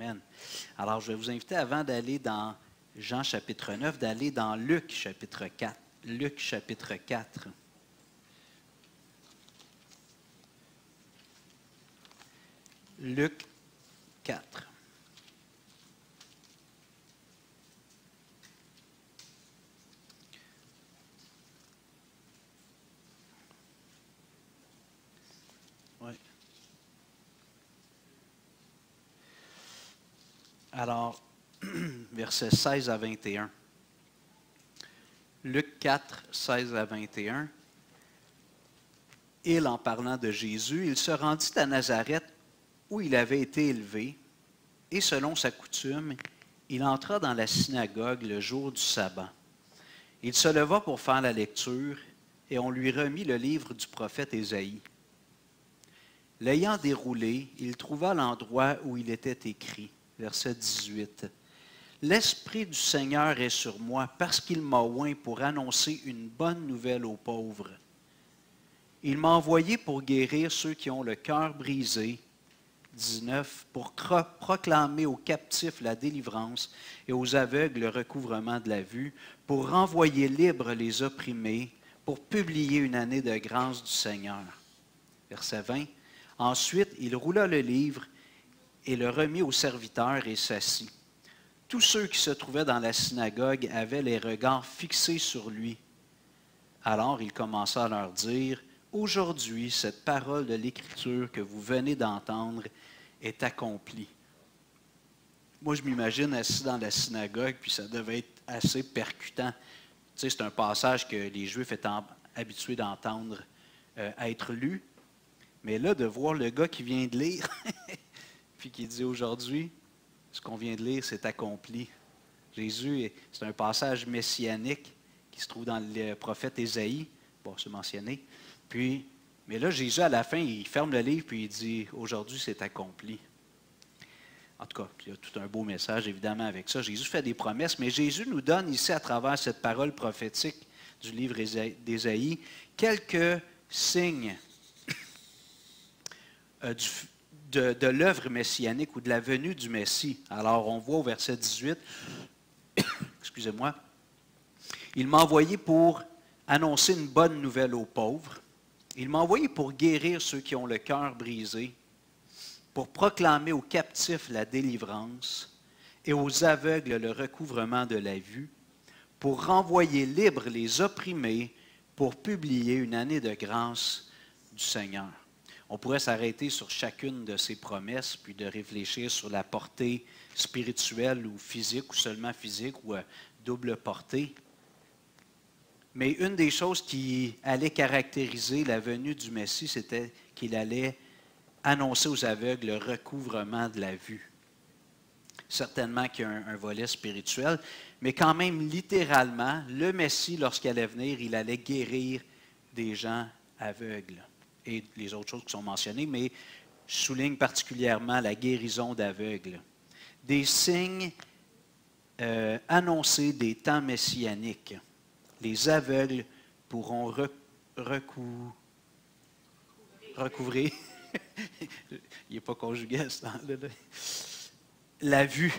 Amen. Alors, je vais vous inviter, avant d'aller dans Jean chapitre 9, d'aller dans Luc chapitre 4. Luc chapitre 4. Luc 4. Oui. Alors, versets 16 à 21. Luc 4, 16 à 21. Il, en parlant de Jésus, il se rendit à Nazareth où il avait été élevé, et selon sa coutume, il entra dans la synagogue le jour du sabbat. Il se leva pour faire la lecture, et on lui remit le livre du prophète Ésaïe. L'ayant déroulé, il trouva l'endroit où il était écrit, verset 18. « L'Esprit du Seigneur est sur moi, parce qu'il m'a oint pour annoncer une bonne nouvelle aux pauvres. Il m'a envoyé pour guérir ceux qui ont le cœur brisé, 19, pour proclamer aux captifs la délivrance et aux aveugles le recouvrement de la vue, pour renvoyer libres les opprimés, pour publier une année de grâce du Seigneur. » Verset 20. Ensuite, il roula le livre et le remit au serviteur et s'assit. Tous ceux qui se trouvaient dans la synagogue avaient les regards fixés sur lui. Alors il commença à leur dire, « Aujourd'hui, cette parole de l'Écriture que vous venez d'entendre est accomplie. » Moi, je m'imagine assis dans la synagogue, puis ça devait être assez percutant. Tu sais, c'est un passage que les Juifs étaient habitués d'entendre être lu. Mais là, de voir le gars qui vient de lire, puis qui dit aujourd'hui, ce qu'on vient de lire, c'est accompli. Jésus, c'est un passage messianique qui se trouve dans le prophète Ésaïe. Bon, c'est mentionné. Puis, mais là, Jésus, à la fin, il ferme le livre, puis il dit, aujourd'hui, c'est accompli. En tout cas, il y a tout un beau message, évidemment, avec ça. Jésus fait des promesses, mais Jésus nous donne ici, à travers cette parole prophétique du livre d'Ésaïe, quelques signes de l'œuvre messianique ou de la venue du Messie. Alors, on voit au verset 18, excusez-moi, « Il m'a envoyé pour annoncer une bonne nouvelle aux pauvres. Il m'a envoyé pour guérir ceux qui ont le cœur brisé, pour proclamer aux captifs la délivrance et aux aveugles le recouvrement de la vue, pour renvoyer libres les opprimés, pour publier une année de grâce du Seigneur. » On pourrait s'arrêter sur chacune de ces promesses, puis de réfléchir sur la portée spirituelle ou physique, ou seulement physique, ou double portée. Mais une des choses qui allait caractériser la venue du Messie, c'était qu'il allait annoncer aux aveugles le recouvrement de la vue. Certainement qu'il y a un volet spirituel, mais quand même littéralement, le Messie, lorsqu'il allait venir, il allait guérir des gens aveugles. Et les autres choses qui sont mentionnées, mais je souligne particulièrement la guérison d'aveugles. Des signes annoncés des temps messianiques. Les aveugles pourront recouvrir. Il n'est pas conjugué à ce temps-là. La vue.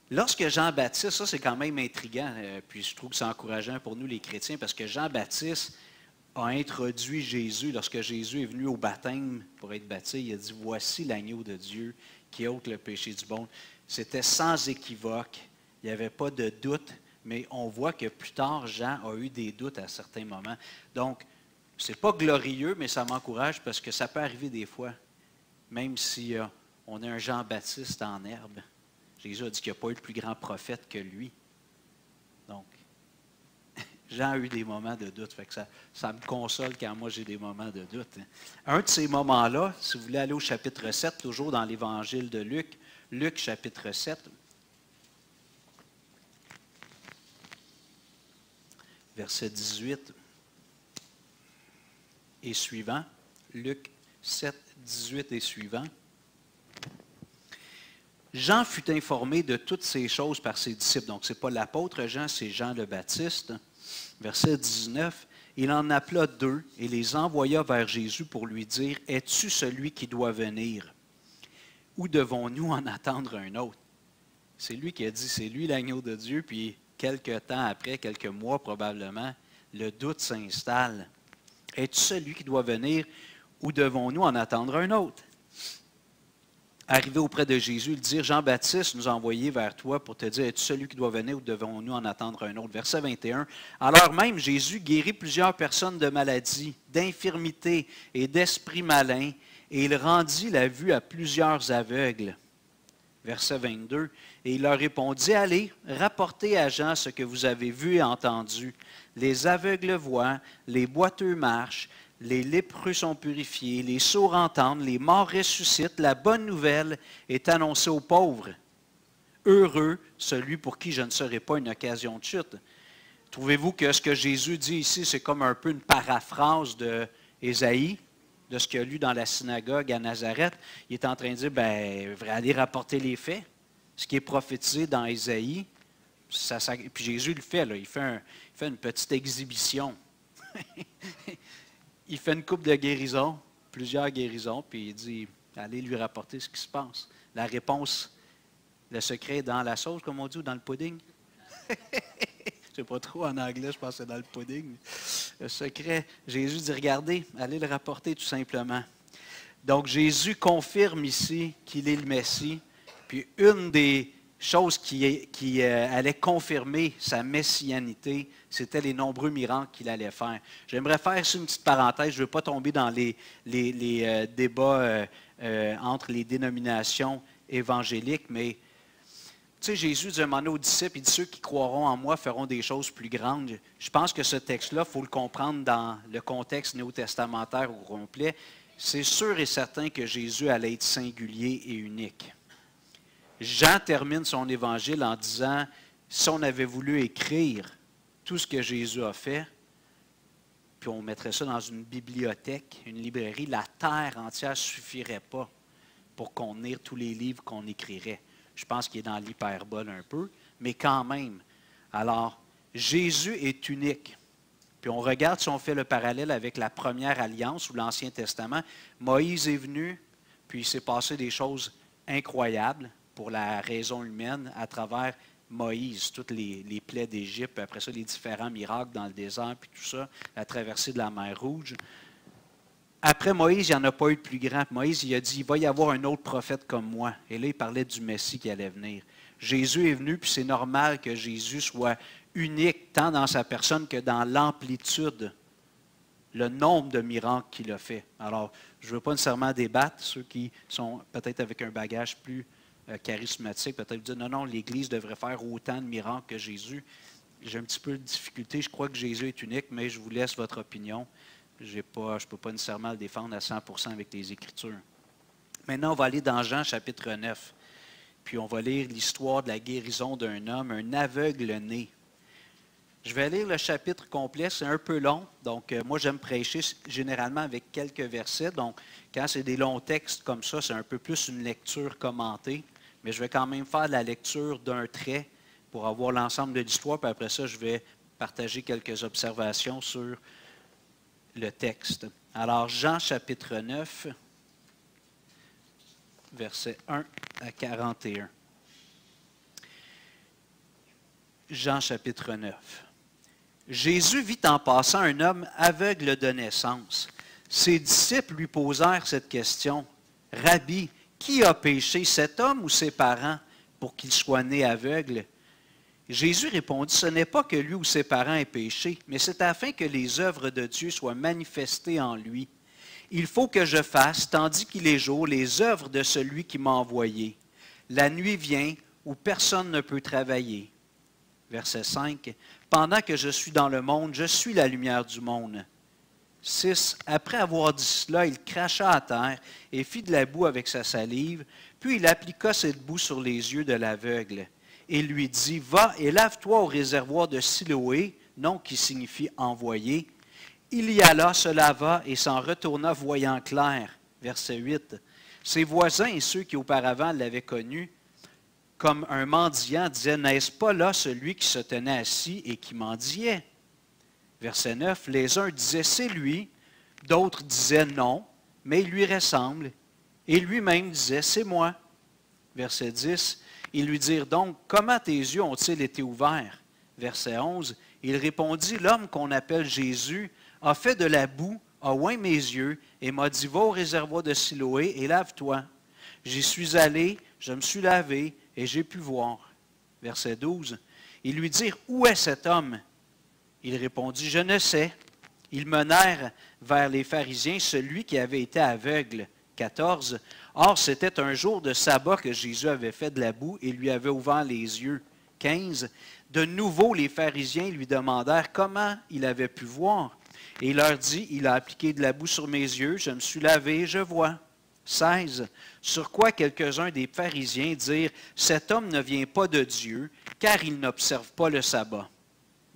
Lorsque Jean-Baptiste, ça c'est quand même intriguant, puis je trouve que c'est encourageant pour nous les chrétiens, parce que Jean-Baptiste a introduit Jésus, lorsque Jésus est venu au baptême pour être baptisé, il a dit « Voici l'agneau de Dieu qui ôte le péché du monde. » C'était sans équivoque, il n'y avait pas de doute, mais on voit que plus tard, Jean a eu des doutes à certains moments. Donc, ce n'est pas glorieux, mais ça m'encourage parce que ça peut arriver des fois, même si on a un Jean-Baptiste en herbe. Jésus a dit qu'il n'y a pas eu de plus grand prophète que lui. Donc, Jean a eu des moments de doute, fait que ça me console quand moi j'ai des moments de doute. Un de ces moments-là, si vous voulez aller au chapitre 7, toujours dans l'évangile de Luc, Luc chapitre 7, verset 18 et suivant, Luc 7, 18 et suivant. Jean fut informé de toutes ces choses par ses disciples. Donc, ce n'est pas l'apôtre Jean, c'est Jean le Baptiste. Verset 19, il en appela 2 et les envoya vers Jésus pour lui dire, « Es-tu celui qui doit venir? ou devons-nous en attendre un autre? C'est lui qui a dit, c'est lui l'agneau de Dieu, puis quelques temps après, quelques mois probablement, le doute s'installe. Es-tu celui qui doit venir ou devons-nous en attendre un autre? Arrivé auprès de Jésus, il dit, Jean-Baptiste nous a envoyés vers toi pour te dire, es-tu celui qui doit venir ou devons-nous en attendre un autre? Verset 21. Alors même, Jésus guérit plusieurs personnes de maladies, d'infirmités et d'esprits malins, et il rendit la vue à plusieurs aveugles. Verset 22. Et il leur répondit, allez, rapportez à Jean ce que vous avez vu et entendu. Les aveugles voient, les boiteux marchent, les lépreux sont purifiés, les sourds entendent, les morts ressuscitent. La bonne nouvelle est annoncée aux pauvres. Heureux celui pour qui je ne serai pas une occasion de chute. Trouvez-vous que ce que Jésus dit ici, c'est comme un peu une paraphrase d'Ésaïe, de ce qu'il a lu dans la synagogue à Nazareth? Il est en train de dire, allez rapporter les faits. Ce qui est prophétisé dans Ésaïe, puis Jésus le fait, là, il fait une petite exhibition. Il fait une couple de guérisons, plusieurs guérisons, puis il dit, allez lui rapporter ce qui se passe. La réponse, le secret est dans la sauce, comme on dit, ou dans le pudding. Je ne sais pas trop en anglais, je pense que c'est dans le pudding. Le secret, Jésus dit, regardez, allez le rapporter tout simplement. Donc Jésus confirme ici qu'il est le Messie, puis une des chose qui allait confirmer sa messianité, c'était les nombreux miracles qu'il allait faire. J'aimerais faire ici une petite parenthèse, je ne veux pas tomber dans les débats entre les dénominations évangéliques, mais tu sais, Jésus dit un moment donné aux disciples, il dit, ceux qui croiront en moi feront des choses plus grandes. Je pense que ce texte-là, il faut le comprendre dans le contexte néo-testamentaire au complet. C'est sûr et certain que Jésus allait être singulier et unique. Jean termine son évangile en disant, si on avait voulu écrire tout ce que Jésus a fait, puis on mettrait ça dans une bibliothèque, une librairie, la terre entière ne suffirait pas pour contenir tous les livres qu'on écrirait. Je pense qu'il est dans l'hyperbole un peu, mais quand même. Alors, Jésus est unique. Puis on regarde, si on fait le parallèle avec la première alliance ou l'Ancien Testament, Moïse est venu, puis il s'est passé des choses incroyables pour la raison humaine à travers Moïse, toutes les plaies d'Égypte, après ça, les différents miracles dans le désert, puis tout ça, la traversée de la mer Rouge. Après Moïse, il n'y en a pas eu de plus grand. Moïse, il a dit, il va y avoir un autre prophète comme moi. Et là, il parlait du Messie qui allait venir. Jésus est venu, puis c'est normal que Jésus soit unique, tant dans sa personne que dans l'amplitude, le nombre de miracles qu'il a fait. Alors, je ne veux pas nécessairement débattre, ceux qui sont peut-être avec un bagage plus charismatique, peut-être dire, non, l'Église devrait faire autant de miracles que Jésus. J'ai un petit peu de difficulté, je crois que Jésus est unique, mais je vous laisse votre opinion. Je ne peux pas nécessairement le défendre à 100% avec les Écritures. Maintenant, on va aller dans Jean chapitre 9, puis on va lire l'histoire de la guérison d'un homme, un aveugle né. Je vais lire le chapitre complet, c'est un peu long, donc moi j'aime prêcher généralement avec quelques versets, donc quand c'est des longs textes comme ça, c'est un peu plus une lecture commentée, mais je vais quand même faire la lecture d'un trait pour avoir l'ensemble de l'histoire, puis après ça, je vais partager quelques observations sur le texte. Alors, Jean chapitre 9, versets 1 à 41. Jean chapitre 9. Jésus vit en passant un homme aveugle de naissance. Ses disciples lui posèrent cette question. « Rabbi, qui a péché, cet homme ou ses parents, pour qu'il soit né aveugle? » Jésus répondit, « Ce n'est pas que lui ou ses parents aient péché, mais c'est afin que les œuvres de Dieu soient manifestées en lui. Il faut que je fasse, tandis qu'il est jour, les œuvres de celui qui m'a envoyé. La nuit vient où personne ne peut travailler. » Verset 5. « Pendant que je suis dans le monde, je suis la lumière du monde. » 6. Après avoir dit cela, il cracha à terre et fit de la boue avec sa salive, puis il appliqua cette boue sur les yeux de l'aveugle et lui dit, « Va et lave-toi au réservoir de Siloé, nom qui signifie envoyé. » Il y alla, se lava et s'en retourna voyant clair. Verset 8. Ses voisins et ceux qui auparavant l'avaient connu comme un mendiant disaient, « N'est-ce pas là celui qui se tenait assis et qui mendiait? » Verset 9. Les uns disaient, « C'est lui », d'autres disaient, « Non, mais il lui ressemble. » Et lui-même disait, « C'est moi. » Verset 10, ils lui dirent donc, « Comment tes yeux ont-ils été ouverts? » Verset 11, il répondit, « L'homme qu'on appelle Jésus a fait de la boue, a oint mes yeux et m'a dit, va au réservoir de Siloé et lave-toi. J'y suis allé, je me suis lavé et j'ai pu voir. » Verset 12, ils lui dirent, « Où est cet homme? » Il répondit, « Je ne sais. » Ils menèrent vers les pharisiens celui qui avait été aveugle. 14. Or, c'était un jour de sabbat que Jésus avait fait de la boue et lui avait ouvert les yeux. 15. De nouveau, les pharisiens lui demandèrent comment il avait pu voir. Et il leur dit, il a appliqué de la boue sur mes yeux, je me suis lavé, je vois. 16. Sur quoi quelques-uns des pharisiens dirent, cet homme ne vient pas de Dieu, car il n'observe pas le sabbat.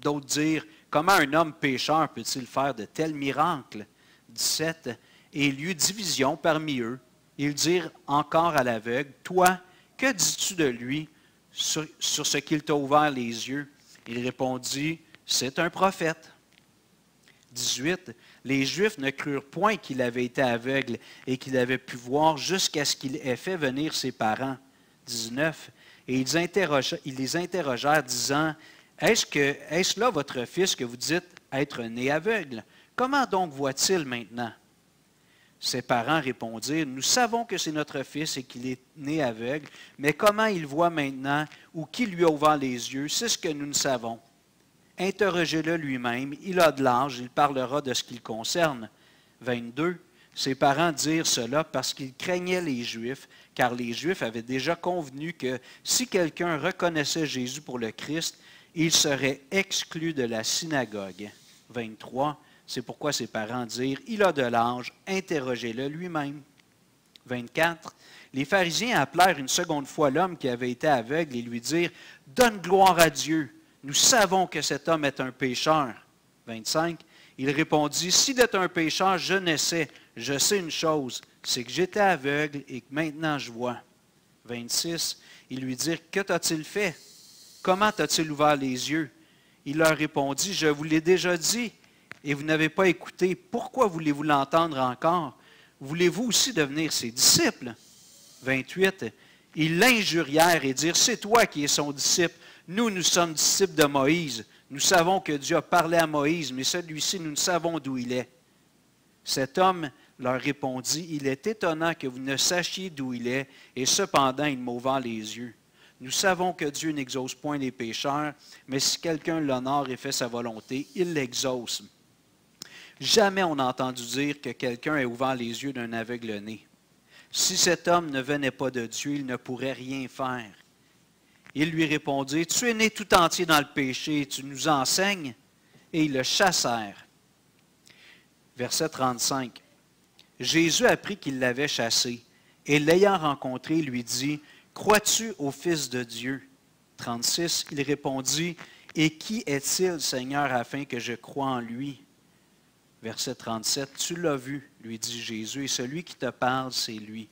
D'autres dirent, comment un homme pécheur peut-il faire de tels miracles? 17. Et il y eut division parmi eux. Ils dirent encore à l'aveugle, toi, que dis-tu de lui sur ce qu'il t'a ouvert les yeux? Il répondit, c'est un prophète. 18. Les Juifs ne crurent point qu'il avait été aveugle et qu'il avait pu voir jusqu'à ce qu'il ait fait venir ses parents. 19. Et ils les interrogèrent, disant, est-ce là votre fils que vous dites être né aveugle? Comment donc voit-il maintenant? Ses parents répondirent, nous savons que c'est notre fils et qu'il est né aveugle, mais comment il voit maintenant ou qui lui a ouvert les yeux, c'est ce que nous ne savons. Interrogez-le lui-même, il a de l'âge, il parlera de ce qui le concerne. 22. Ses parents dirent cela parce qu'ils craignaient les Juifs, car les Juifs avaient déjà convenu que si quelqu'un reconnaissait Jésus pour le Christ, il serait exclu de la synagogue. 23. C'est pourquoi ses parents dirent, il a de l'âge, interrogez-le lui-même. 24. Les pharisiens appelèrent une seconde fois l'homme qui avait été aveugle et lui dirent, donne gloire à Dieu, nous savons que cet homme est un pécheur. 25. Il répondit, s'il est un pécheur, je ne sais, je sais une chose, c'est que j'étais aveugle et que maintenant je vois. 26. Ils lui dirent, que t'a-t-il fait? Comment t'a-t-il ouvert les yeux? Il leur répondit, je vous l'ai déjà dit, et vous n'avez pas écouté. Pourquoi voulez-vous l'entendre encore? Voulez-vous aussi devenir ses disciples? 28. Ils l'injurièrent et dirent, c'est toi qui es son disciple. Nous sommes disciples de Moïse. Nous savons que Dieu a parlé à Moïse, mais celui-ci, nous ne savons d'où il est. Cet homme leur répondit, il est étonnant que vous ne sachiez d'où il est, et cependant il m'a ouvert les yeux. Nous savons que Dieu n'exauce point les pécheurs, mais si quelqu'un l'honore et fait sa volonté, il l'exauce. Jamais on n'a entendu dire que quelqu'un ait ouvert les yeux d'un aveugle-né. Si cet homme ne venait pas de Dieu, il ne pourrait rien faire. Ils lui répondirent, tu es né tout entier dans le péché, tu nous enseignes. Et ils le chassèrent. Verset 35. Jésus apprit qu'il l'avait chassé, et l'ayant rencontré, lui dit, crois-tu au Fils de Dieu? 36. Il répondit, et qui est-il, Seigneur, afin que je croie en lui? Verset 37, tu l'as vu, lui dit Jésus, et celui qui te parle, c'est lui.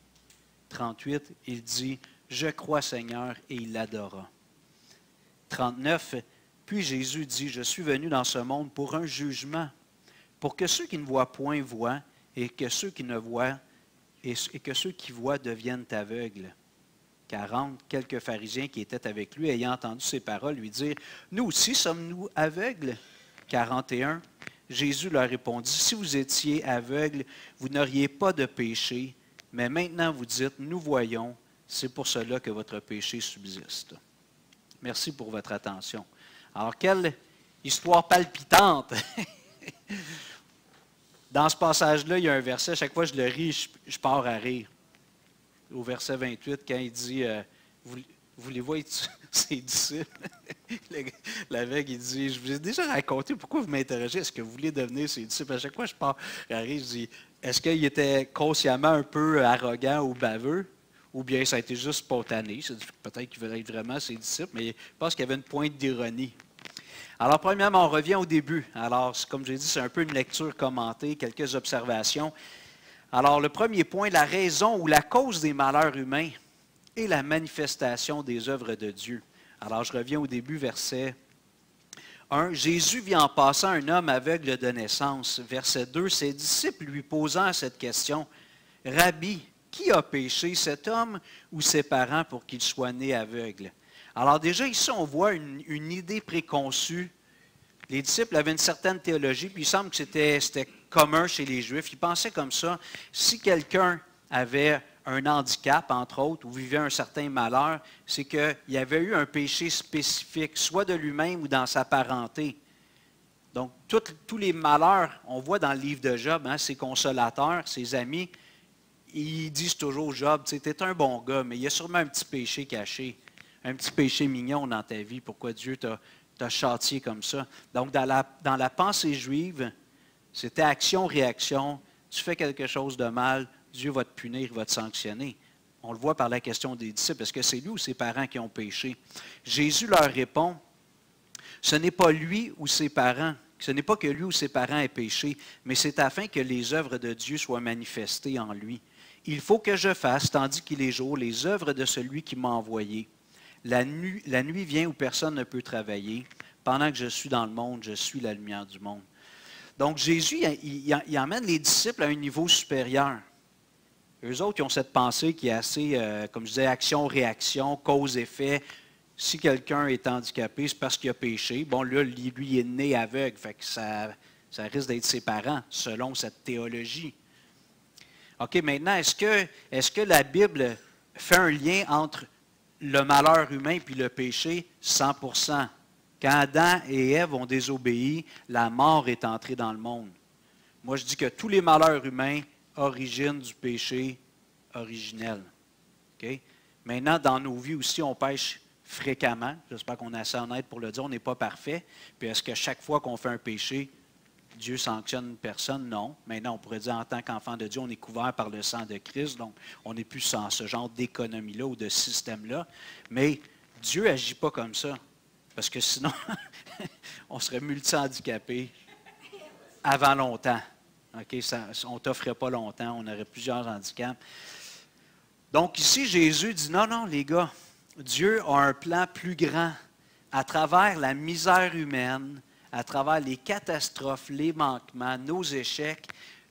38, il dit, je crois Seigneur, et il l'adora. 39, puis Jésus dit, je suis venu dans ce monde pour un jugement, pour que ceux qui ne voient point voient, et que ceux qui ne voient, et que ceux qui voient deviennent aveugles. 40, quelques pharisiens qui étaient avec lui, ayant entendu ces paroles, lui dirent, nous aussi sommes-nous aveugles? 41, Jésus leur répondit, si vous étiez aveugles, vous n'auriez pas de péché, mais maintenant vous dites, nous voyons, c'est pour cela que votre péché subsiste. Merci pour votre attention. Alors, quelle histoire palpitante! Dans ce passage-là, il y a un verset, chaque fois que je le ris, je pars à rire. Au verset 28, quand il dit, voulez-vous être ses disciples? L'aveugle, il dit, je vous ai déjà raconté, pourquoi vous m'interrogez, est-ce que vous voulez devenir ses disciples? À chaque fois que je pars à rire, je dis, est-ce qu'il était consciemment un peu arrogant ou baveux? Ou bien ça a été juste spontané? Peut-être qu'il voulait être vraiment ses disciples, mais je pense qu'il y avait une pointe d'ironie. Alors, premièrement, on revient au début. Alors, comme j'ai dit, c'est un peu une lecture commentée, quelques observations. Alors, le premier point, la raison ou la cause des malheurs humains et la manifestation des œuvres de Dieu. Alors, je reviens au début, verset 1. Jésus vit en passant un homme aveugle de naissance. Verset 2. Ses disciples lui posant cette question, « Rabbi, qui a péché, cet homme ou ses parents, pour qu'il soit né aveugle? Alors déjà, ici, on voit une idée préconçue. Les disciples avaient une certaine théologie, puis il semble que c'était commun chez les Juifs. Ils pensaient comme ça, si quelqu'un avait un handicap, entre autres, ou vivait un certain malheur, c'est qu'il y avait eu un péché spécifique, soit de lui-même ou dans sa parenté. Donc, tous les malheurs, on voit dans le livre de Job, ses consolateurs, ses amis, ils disent toujours, Job, tu es un bon gars, mais il y a sûrement un petit péché caché, un petit péché mignon dans ta vie. Pourquoi Dieu t'a châtié comme ça? Donc, dans la pensée juive, c'était action-réaction. Tu fais quelque chose de mal, Dieu va te punir, il va te sanctionner. On le voit par la question des disciples. Est-ce que c'est lui ou ses parents qui ont péché? Jésus leur répond, ce n'est pas lui ou ses parents. Ce n'est pas que lui ou ses parents aient péché, mais c'est afin que les œuvres de Dieu soient manifestées en lui. Il faut que je fasse, tandis qu'il est jour, les œuvres de celui qui m'a envoyé. La nuit vient où personne ne peut travailler. Pendant que je suis dans le monde, je suis la lumière du monde. Donc Jésus, il emmène les disciples à un niveau supérieur. Eux autres, ils ont cette pensée qui est assez, comme je disais, action-réaction, cause-effet. Si quelqu'un est handicapé, c'est parce qu'il a péché. Bon, là, lui, il est né aveugle, fait que ça risque d'être ses parents, selon cette théologie. OK, maintenant, est-ce que la Bible fait un lien entre le malheur humain et le péché? 100%. Quand Adam et Ève ont désobéi, la mort est entrée dans le monde. Moi, je dis que tous les malheurs humains originent du péché originel. OK? Maintenant, dans nos vies aussi, on pêche fréquemment. J'espère qu'on est assez honnête pour le dire. On n'est pas parfait. Puis est-ce que chaque fois qu'on fait un péché, Dieu sanctionne une personne? Non. Maintenant, on pourrait dire en tant qu'enfant de Dieu, on est couvert par le sang de Christ. Donc, on n'est plus sans ce genre d'économie-là ou de système-là. Mais Dieu n'agit pas comme ça. Parce que sinon, on serait multi-handicapés avant longtemps. Okay? On ne t'offrait pas longtemps. On aurait plusieurs handicaps. Donc ici, Jésus dit, non, non, les gars, Dieu a un plan plus grand à travers la misère humaine, à travers les catastrophes, les manquements, nos échecs.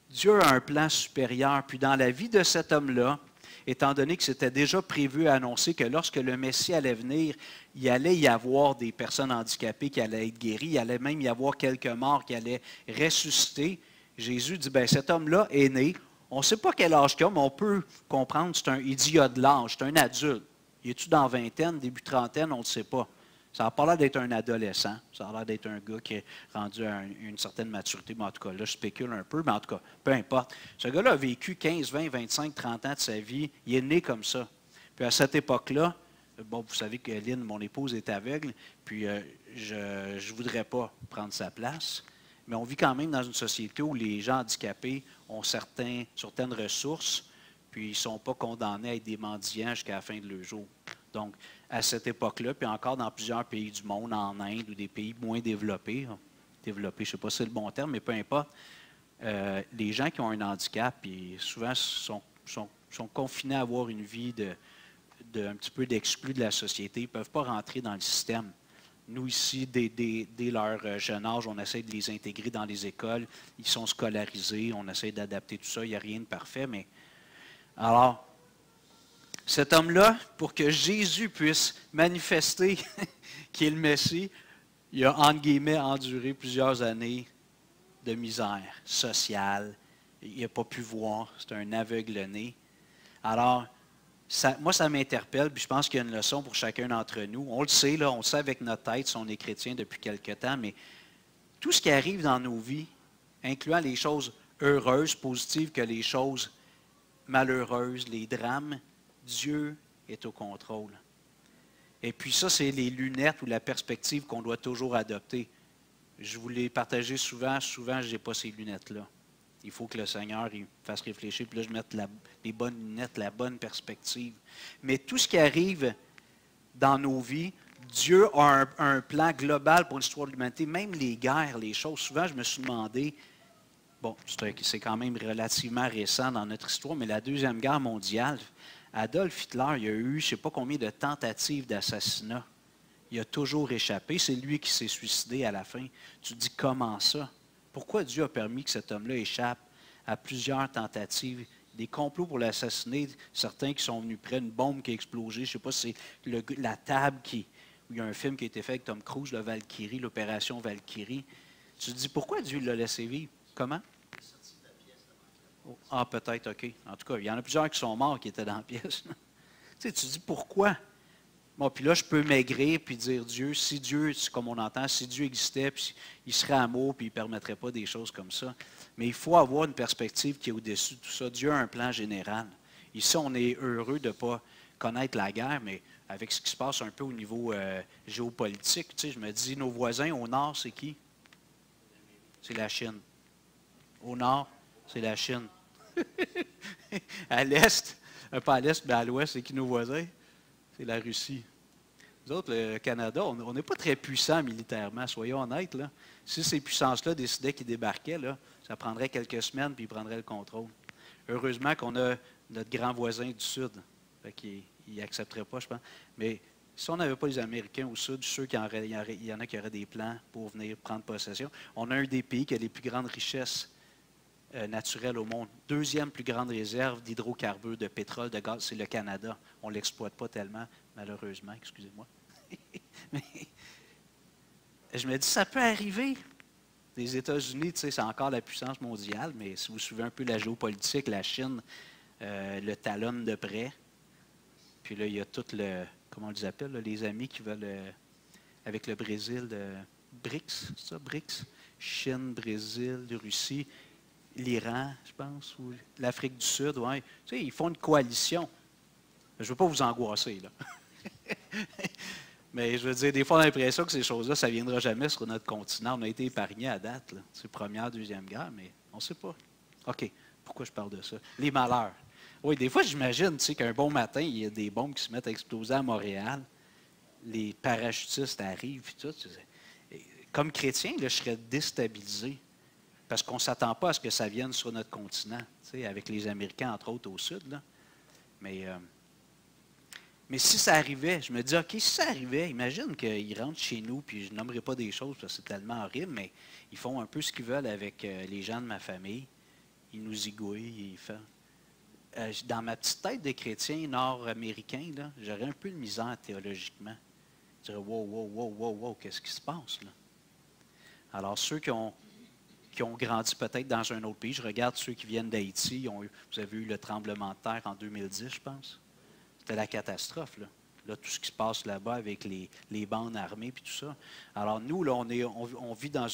Dieu a un plan supérieur. Puis dans la vie de cet homme-là, étant donné que c'était déjà prévu à annoncer que lorsque le Messie allait venir, il allait y avoir des personnes handicapées qui allaient être guéries, il allait même y avoir quelques morts qui allaient ressusciter. Jésus dit, bien, cet homme-là est né. On ne sait pas quel âge qu'il a, mais on peut comprendre, il dit il y a de l'âge, c'est un adulte. Il est-tu dans vingtaine, début trentaine, on ne sait pas. Ça n'a pas l'air d'être un adolescent, ça a l'air d'être un gars qui est rendu à une certaine maturité, mais en tout cas, là, je spécule un peu, mais en tout cas, peu importe. Ce gars-là a vécu 15, 20, 25, 30 ans de sa vie, il est né comme ça. Puis à cette époque-là, bon, vous savez que Lynn, mon épouse, est aveugle, puis je ne voudrais pas prendre sa place, mais on vit quand même dans une société où les gens handicapés ont certaines ressources, puis ils ne sont pas condamnés à être des mendiants jusqu'à la fin de leur jour. Donc, à cette époque-là, puis encore dans plusieurs pays du monde, en Inde ou des pays moins développés, je ne sais pas si c'est le bon terme, mais peu importe, les gens qui ont un handicap, puis souvent sont confinés à avoir une vie un petit peu d'exclus de la société, ils ne peuvent pas rentrer dans le système. Nous, ici, dès leur jeune âge, on essaie de les intégrer dans les écoles. Ils sont scolarisés, on essaie d'adapter tout ça. Il n'y a rien de parfait, mais... Alors, cet homme-là, pour que Jésus puisse manifester qu'il est le Messie, il a, entre guillemets, enduré plusieurs années de misère sociale. Il n'a pas pu voir. C'est un aveugle-né. Alors, moi, ça m'interpelle, puis je pense qu'il y a une leçon pour chacun d'entre nous. On le sait, là, on le sait avec notre tête si on est chrétien depuis quelque temps, mais tout ce qui arrive dans nos vies, incluant les choses heureuses, positives, que les choses malheureuses, les drames, Dieu est au contrôle. Et puis ça, c'est les lunettes ou la perspective qu'on doit toujours adopter. Je vous l'ai partagé souvent, je n'ai pas ces lunettes-là. Il faut que le Seigneur il fasse réfléchir, puis là, je mette les bonnes lunettes, la bonne perspective. Mais tout ce qui arrive dans nos vies, Dieu a un plan global pour l'histoire de l'humanité, même les guerres, les choses. Souvent, je me suis demandé, bon, c'est quand même relativement récent dans notre histoire, mais la Deuxième Guerre mondiale, Adolf Hitler, il y a eu je ne sais pas combien de tentatives d'assassinat. Il a toujours échappé. C'est lui qui s'est suicidé à la fin. Tu te dis, comment ça? Pourquoi Dieu a permis que cet homme-là échappe à plusieurs tentatives des complots pour l'assassiner, certains qui sont venus près, une bombe qui a explosé, je ne sais pas si c'est la table où il y a un film qui a été fait avec Tom Cruise, le Valkyrie, l'opération Valkyrie. Tu te dis, pourquoi Dieu l'a laissé vivre? Comment? Ah, peut-être, OK. En tout cas, il y en a plusieurs qui sont morts qui étaient dans la pièce. Tu te dis, pourquoi? Bon, puis là, je peux maigrir puis dire Dieu, si Dieu, comme on entend, si Dieu existait, puis il serait amour, puis il ne permettrait pas des choses comme ça. Mais il faut avoir une perspective qui est au-dessus de tout ça. Dieu a un plan général. Ici, on est heureux de ne pas connaître la guerre, mais avec ce qui se passe un peu au niveau géopolitique, tu sais, je me dis, nos voisins au nord, c'est qui? C'est la Chine. Au nord, c'est la Chine. À l'est, pas à l'est, mais à l'ouest, c'est qui nos voisins? C'est la Russie. Nous autres, le Canada, on n'est pas très puissants militairement, soyons honnêtes. Là. Si ces puissances-là décidaient qu'ils débarquaient, là, ça prendrait quelques semaines puis ils prendraient le contrôle. Heureusement qu'on a notre grand voisin du Sud. Il n'accepterait pas, je pense. Mais si on n'avait pas les Américains au Sud, je suis sûr qu'il y en a qui auraient des plans pour venir prendre possession. On a un des pays qui a les plus grandes richesses naturelles au monde. Deuxième plus grande réserve d'hydrocarbures, de pétrole, de gaz, c'est le Canada. On ne l'exploite pas tellement, malheureusement, excusez-moi. Mais je me dis, ça peut arriver. Les États-Unis, tu sais, c'est encore la puissance mondiale, mais si vous suivez un peu la géopolitique, la Chine le talonne de près. Puis là, il y a tout le, comment on les appelle, là, les amis qui veulent, avec le Brésil, BRICS, c'est ça, BRICS? Chine, Brésil, Russie, l'Iran, je pense, ou l'Afrique du Sud, ouais. Tu sais, ils font une coalition. Je ne veux pas vous angoisser, là. Mais je veux dire, des fois, on a l'impression que ces choses-là, ça ne viendra jamais sur notre continent. On a été épargnés à date. C'est Première, Deuxième Guerre, mais on ne sait pas. OK, pourquoi je parle de ça? Les malheurs. Oui, des fois, j'imagine qu'un bon matin, il y a des bombes qui se mettent à exploser à Montréal. Les parachutistes arrivent et tout. Comme chrétien, là, je serais déstabilisé. Parce qu'on ne s'attend pas à ce que ça vienne sur notre continent, avec les Américains, entre autres, au sud. Là. Mais si ça arrivait, je me dis, OK, si ça arrivait, imagine qu'ils rentrent chez nous, puis je nommerai pas des choses parce que c'est tellement horrible, mais ils font un peu ce qu'ils veulent avec les gens de ma famille. Ils nous igouillent, ils font. Dans ma petite tête de chrétien nord-américain, j'aurais un peu de misère théologiquement. Je dirais, wow, qu'est-ce qui se passe là? Alors, ceux qui ont grandi peut-être dans un autre pays, je regarde ceux qui viennent d'Haïti, vous avez eu le tremblement de terre en 2010, je pense. C'était la catastrophe, là. Là, tout ce qui se passe là-bas avec les bandes armées et tout ça. Alors, nous, là, on vit dans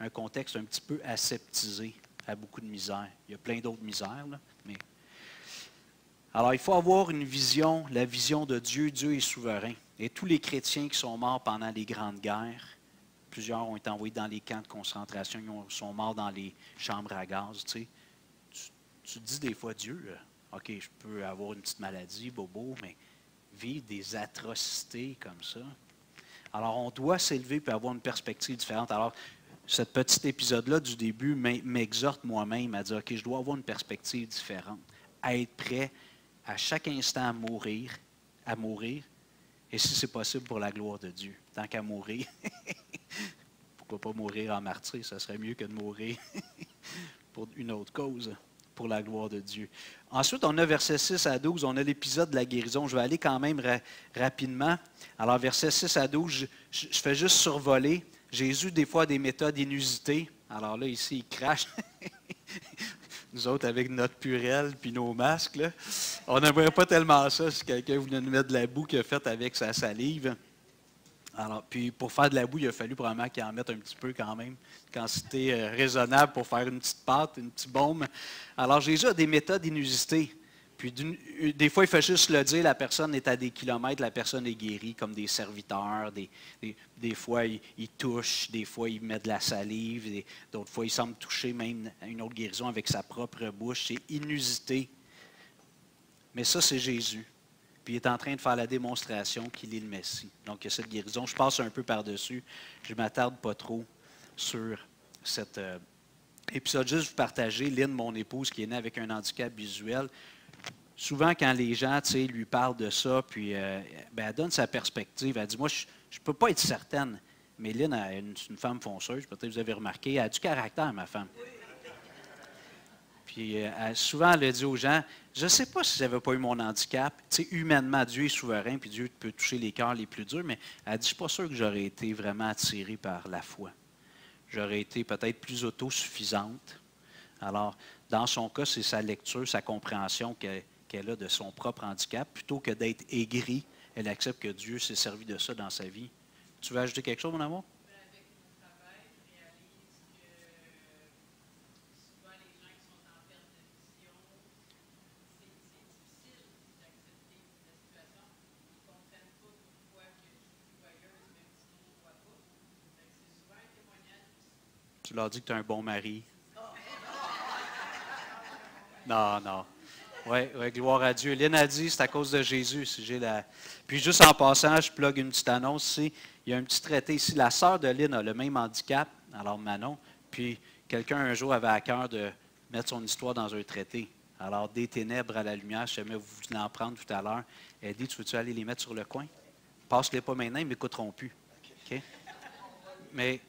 un contexte un petit peu aseptisé, à beaucoup de misère. Il y a plein d'autres misères, là, mais... Alors, il faut avoir une vision, la vision de Dieu. Dieu est souverain. Et tous les chrétiens qui sont morts pendant les grandes guerres, plusieurs ont été envoyés dans les camps de concentration, ils sont morts dans les chambres à gaz. Tu te dis des fois, Dieu, OK, je peux avoir une petite maladie, bobo, mais vivre des atrocités comme ça. Alors, on doit s'élever et avoir une perspective différente. Alors, ce petit épisode-là du début m'exhorte moi-même à dire, OK, je dois avoir une perspective différente, à être prêt à chaque instant à mourir, et si c'est possible pour la gloire de Dieu, tant qu'à mourir. Pourquoi pas mourir en martyr, ça serait mieux que de mourir pour une autre cause, pour la gloire de Dieu. Ensuite, on a versets 6 à 12, on a l'épisode de la guérison. Je vais aller quand même rapidement. Alors, versets 6 à 12, je fais juste survoler. Jésus, des fois, a des méthodes inusitées. Alors là, ici, il crache. Nous autres, avec notre purelle puis nos masques, là, on n'aimerait pas tellement ça si quelqu'un voulait nous mettre de la boue qu'il a faite avec sa salive. Alors, puis pour faire de la boue, il a fallu probablement qu'il en mette un petit peu quand même, une quantité raisonnable pour faire une petite pâte, une petite baume. Alors, Jésus a des méthodes inusitées. Puis des fois, il fait juste le dire, la personne est à des kilomètres, la personne est guérie, comme des serviteurs. Des fois, il touche, des fois, il met de la salive, d'autres fois, il semble toucher même à une autre guérison avec sa propre bouche. C'est inusité. Mais ça, c'est Jésus. Puis il est en train de faire la démonstration qu'il est le Messie. Donc, il y a cette guérison. Je passe un peu par-dessus. Je ne m'attarde pas trop sur cet épisode. Juste vous partager, Lynn, mon épouse, qui est née avec un handicap visuel. Souvent, quand les gens lui parlent de ça, puis elle donne sa perspective. Elle dit, moi, je ne peux pas être certaine. Mais Lynn, une femme fonceuse, peut-être que vous avez remarqué, elle a du caractère, ma femme. Puis Puis souvent, elle a dit aux gens, je ne sais pas si je n'avais pas eu mon handicap. Tu sais, humainement, Dieu est souverain, puis Dieu peut toucher les cœurs les plus durs, mais elle dit, je ne suis pas sûr que j'aurais été vraiment attiré par la foi. J'aurais été peut-être plus autosuffisante. Alors, dans son cas, c'est sa lecture, sa compréhension qu'elle a de son propre handicap. Plutôt que d'être aigrie, elle accepte que Dieu s'est servi de ça dans sa vie. Tu veux ajouter quelque chose, mon amour? Avec mon travail, je réalise que souvent les gens qui sont en perte de vision, c'est difficile d'accepter la situation. Ils ne comprennent pas pourquoi que je suis joyeuse, même si je ne vois pas. C'est souvent un témoignage aussi. Tu leur dis que tu es un bon mari. Non, non. Oui, ouais, gloire à Dieu. Lynn a dit, c'est à cause de Jésus. Si j'ai Puis juste en passant, je plug une petite annonce ici. Il y a un petit traité ici. La sœur de Lynn a le même handicap, alors Manon. Puis quelqu'un un jour avait à cœur de mettre son histoire dans un traité. Alors, des ténèbres à la lumière, je sais jamais vous venez en prendre tout à l'heure. Elle dit, tu veux-tu aller les mettre sur le coin? Passe-les pas maintenant, ils ne m'écouteront plus. OK? Mais,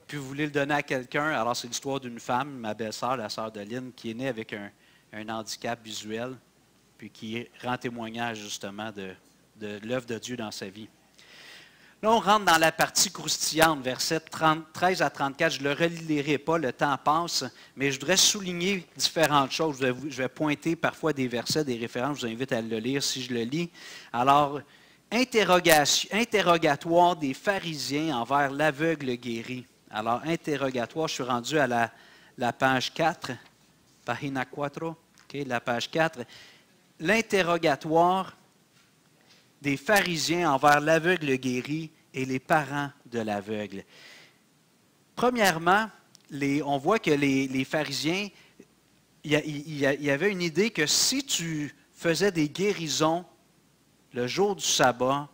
puis vous voulez le donner à quelqu'un, alors c'est l'histoire d'une femme, ma belle-sœur, la sœur de Lynn, qui est née avec un handicap visuel, puis qui rend témoignage justement de l'œuvre de Dieu dans sa vie. Là, on rentre dans la partie croustillante, versets 13 à 34. Je ne le relirai pas, le temps passe, mais je voudrais souligner différentes choses. Je vais pointer parfois des versets, des références. Je vous invite à le lire si je le lis. Alors, interrogatoire des pharisiens envers l'aveugle guéri. Alors, interrogatoire, je suis rendu à la page 4, pagina 4, la page 4. L'interrogatoire des pharisiens envers l'aveugle guéri et les parents de l'aveugle. Premièrement, on voit que les pharisiens, il y avait une idée que si tu faisais des guérisons le jour du sabbat,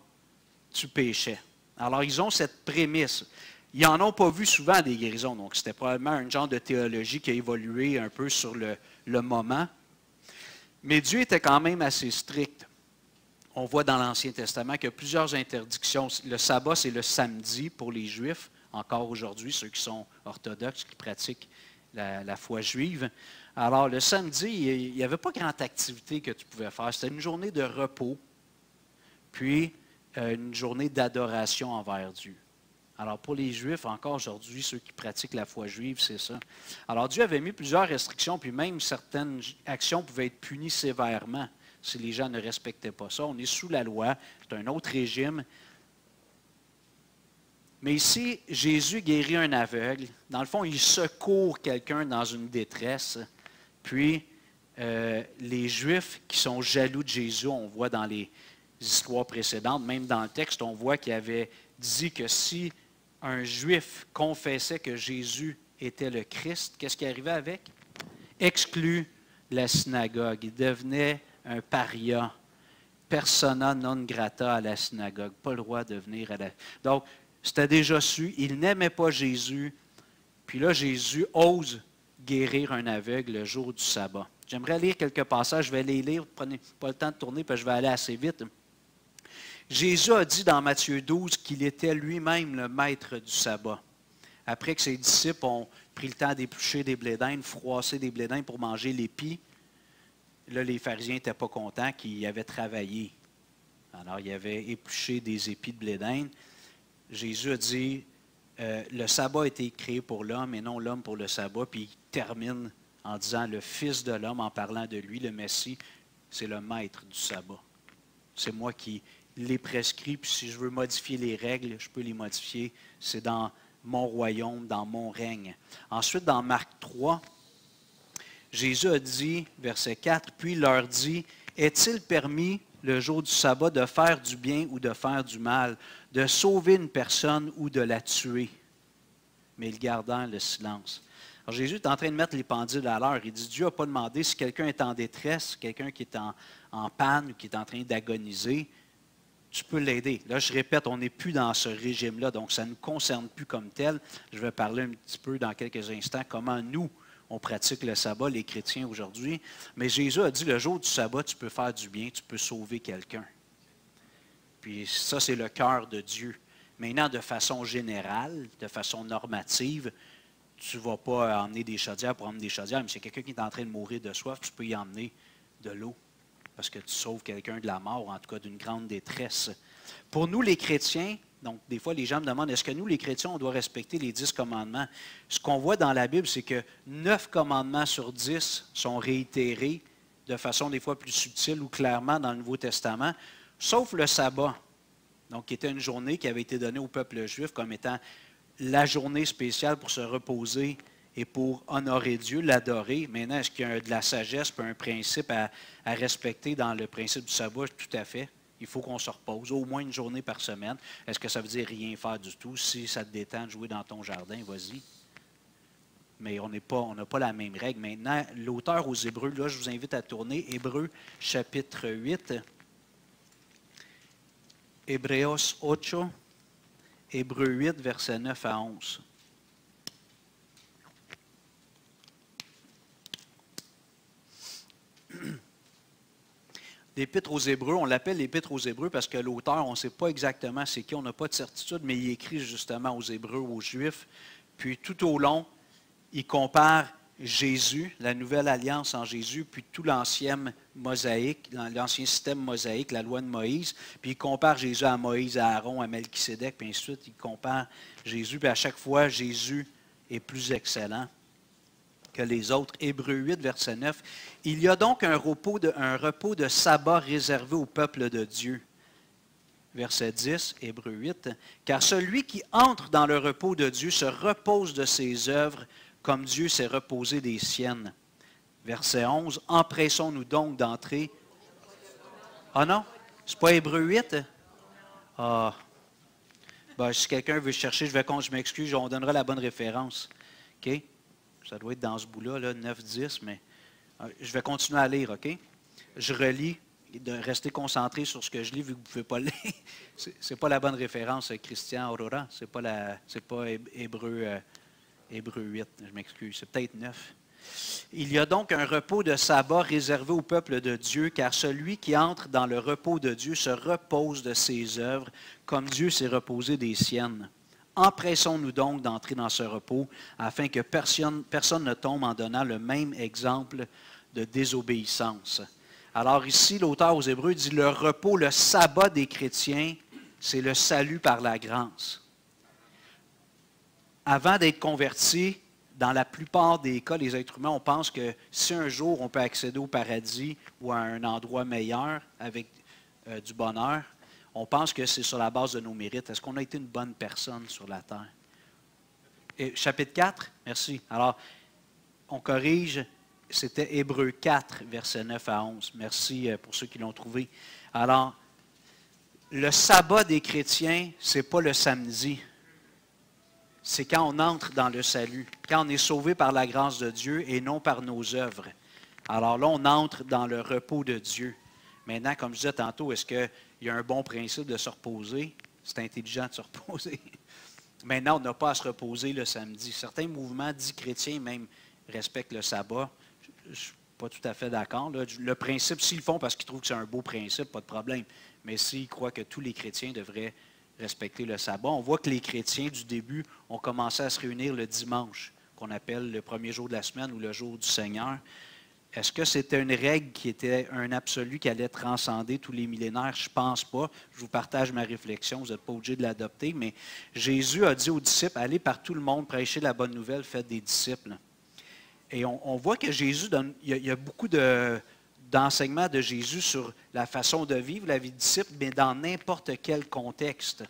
tu péchais. Alors, ils ont cette prémisse. Ils n'en ont pas vu souvent des guérisons, donc c'était probablement un genre de théologie qui a évolué un peu sur le moment. Mais Dieu était quand même assez strict. On voit dans l'Ancien Testament qu'il y a plusieurs interdictions. Le sabbat, c'est le samedi pour les Juifs, encore aujourd'hui, ceux qui sont orthodoxes, qui pratiquent la foi juive. Alors, le samedi, il n'y avait pas grande activité que tu pouvais faire. C'était une journée de repos, puis une journée d'adoration envers Dieu. Alors, pour les Juifs, encore aujourd'hui, ceux qui pratiquent la foi juive, c'est ça. Alors, Dieu avait mis plusieurs restrictions, puis même certaines actions pouvaient être punies sévèrement si les gens ne respectaient pas ça. On est sous la loi, c'est un autre régime. Mais ici, Jésus guérit un aveugle. Dans le fond, il secourt quelqu'un dans une détresse. Puis, les Juifs qui sont jaloux de Jésus, on voit dans les histoires précédentes, même dans le texte, on voit qu'il avait dit que si un Juif confessait que Jésus était le Christ, qu'est-ce qui arrivait avec? Exclu la synagogue. Il devenait un paria, persona non grata à la synagogue. Pas le droit de venir à la... Donc, c'était déjà su, il n'aimait pas Jésus. Puis là, Jésus ose guérir un aveugle le jour du sabbat. J'aimerais lire quelques passages, je vais les lire, prenez pas le temps de tourner, parce que je vais aller assez vite. Jésus a dit dans Matthieu 12 qu'il était lui-même le maître du sabbat. Après que ses disciples ont pris le temps d'éplucher des blé d'Inde, froisser des blé d'Inde pour manger l'épi, là, les pharisiens n'étaient pas contents qu'ils avaient travaillé. Alors, ils avaient épluché des épis de blé d'Inde. Jésus a dit, le sabbat a été créé pour l'homme et non l'homme pour le sabbat. Puis il termine en disant, le Fils de l'homme, en parlant de lui, le Messie, c'est le maître du sabbat. C'est moi qui l'ai prescrit, puis si je veux modifier les règles, je peux les modifier. C'est dans mon royaume, dans mon règne. Ensuite, dans Marc 3, Jésus a dit, verset 4, puis il leur dit, est-il permis le jour du sabbat de faire du bien ou de faire du mal, de sauver une personne ou de la tuer? Mais ils gardant le silence. Alors Jésus est en train de mettre les pendules à l'heure. Il dit, Dieu n'a pas demandé si quelqu'un est en détresse, quelqu'un qui est en panne ou qui est en train d'agoniser, tu peux l'aider. Là, je répète, on n'est plus dans ce régime-là, donc ça ne nous concerne plus comme tel. Je vais parler un petit peu dans quelques instants comment nous, on pratique le sabbat, les chrétiens aujourd'hui. Mais Jésus a dit, le jour du sabbat, tu peux faire du bien, tu peux sauver quelqu'un. Puis ça, c'est le cœur de Dieu. Maintenant, de façon générale, de façon normative, tu ne vas pas emmener des chaudières pour emmener des chaudières, mais si quelqu'un qui est en train de mourir de soif, tu peux y emmener de l'eau, parce que tu sauves quelqu'un de la mort, en tout cas d'une grande détresse. Pour nous, les chrétiens, donc des fois les gens me demandent, est-ce que nous, les chrétiens, on doit respecter les 10 commandements? Ce qu'on voit dans la Bible, c'est que 9 commandements sur 10 sont réitérés de façon des fois plus subtile ou clairement dans le Nouveau Testament, sauf le sabbat, donc qui était une journée qui avait été donnée au peuple juif comme étant la journée spéciale pour se reposer et pour honorer Dieu, l'adorer. Maintenant, est-ce qu'il y a de la sagesse et un principe à respecter dans le principe du sabbat? Tout à fait. Il faut qu'on se repose, au moins une journée par semaine. Est-ce que ça veut dire rien faire du tout? Si ça te détend de jouer dans ton jardin, vas-y. Mais on n'a pas la même règle. Maintenant, l'auteur aux Hébreux, là, je vous invite à tourner, Hébreux chapitre 8, Hebreos 8, Hébreux 8, versets 9 à 11. L'Épître aux Hébreux, on l'appelle l'Épître aux Hébreux parce que l'auteur, on ne sait pas exactement c'est qui, on n'a pas de certitude, mais il écrit justement aux Hébreux, aux Juifs. Puis tout au long, il compare Jésus, la nouvelle alliance en Jésus, puis tout l'ancien mosaïque, l'ancien système mosaïque, la loi de Moïse. Puis il compare Jésus à Moïse, à Aaron, à Melchisédek, puis ainsi de suite. Il compare Jésus, puis à chaque fois, Jésus est plus excellent que les autres. Hébreux 8, verset 9. Il y a donc un repos de sabbat réservé au peuple de Dieu. Verset 10, Hébreux 8. Car celui qui entre dans le repos de Dieu se repose de ses œuvres comme Dieu s'est reposé des siennes. Verset 11. Empressons-nous donc d'entrer. Ah non? C'est pas Hébreux 8? Ah. Ben, si quelqu'un veut chercher, je m'excuse, on donnera la bonne référence. OK? Ça doit être dans ce bout-là, là, 9-10, mais je vais continuer à lire, OK? Je relis, de rester concentré sur ce que je lis, vu que vous ne pouvez pas le lire. Ce n'est pas la bonne référence, Christian Aurora. Ce n'est pas Hébreux 8, je m'excuse, c'est peut-être 9. Il y a donc un repos de sabbat réservé au peuple de Dieu, car celui qui entre dans le repos de Dieu se repose de ses œuvres, comme Dieu s'est reposé des siennes. Empressons-nous donc d'entrer dans ce repos, afin que personne ne tombe en donnant le même exemple de désobéissance. Alors ici, l'auteur aux Hébreux dit, le repos, le sabbat des chrétiens, c'est le salut par la grâce. Avant d'être convertis, dans la plupart des cas, les êtres humains, on pense que si un jour on peut accéder au paradis ou à un endroit meilleur avec du bonheur, on pense que c'est sur la base de nos mérites. Est-ce qu'on a été une bonne personne sur la terre? Et, chapitre 4, merci. Alors, on corrige, c'était Hébreux 4, versets 9 à 11. Merci pour ceux qui l'ont trouvé. Alors, le sabbat des chrétiens, ce n'est pas le samedi. C'est quand on entre dans le salut, quand on est sauvé par la grâce de Dieu et non par nos œuvres. Alors là, on entre dans le repos de Dieu. Maintenant, comme je disais tantôt, est-ce qu'il y a un bon principe de se reposer? C'est intelligent de se reposer. Maintenant, on n'a pas à se reposer le samedi. Certains mouvements dits chrétiens même respectent le sabbat. Je ne suis pas tout à fait d'accord. Le principe, s'ils le font parce qu'ils trouvent que c'est un beau principe, pas de problème. Mais s'ils croient que tous les chrétiens devraient respecter le sabbat, on voit que les chrétiens du début ont commencé à se réunir le dimanche, qu'on appelle le premier jour de la semaine ou le jour du Seigneur. Est-ce que c'était une règle qui était un absolu qui allait transcender tous les millénaires? Je ne pense pas. Je vous partage ma réflexion. Vous n'êtes pas obligé de l'adopter. Mais Jésus a dit aux disciples, allez par tout le monde, prêchez la bonne nouvelle, faites des disciples. Et on voit que Jésus donne, il y a beaucoup d'enseignements de Jésus sur la façon de vivre la vie de disciple, mais dans n'importe quel contexte.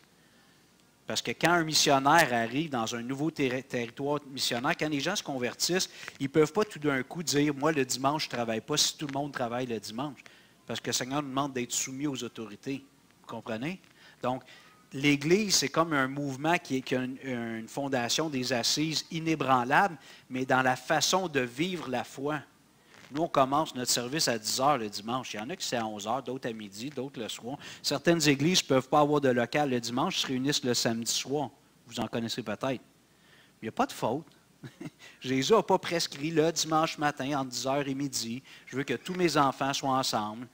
Parce que quand un missionnaire arrive dans un nouveau territoire missionnaire, quand les gens se convertissent, ils ne peuvent pas tout d'un coup dire « Moi, le dimanche, je ne travaille pas si tout le monde travaille le dimanche. » Parce que le Seigneur nous demande d'être soumis aux autorités. Vous comprenez? Donc, l'Église, c'est comme un mouvement qui a une fondation, des assises inébranlables, mais dans la façon de vivre la foi. Nous, on commence notre service à 10 heures le dimanche. Il y en a qui c'est à 11 heures, d'autres à midi, d'autres le soir. Certaines églises ne peuvent pas avoir de local le dimanche, se réunissent le samedi soir. Vous en connaissez peut-être. Il n'y a pas de faute. Jésus n'a pas prescrit le dimanche matin entre 10 heures et midi. Je veux que tous mes enfants soient ensemble.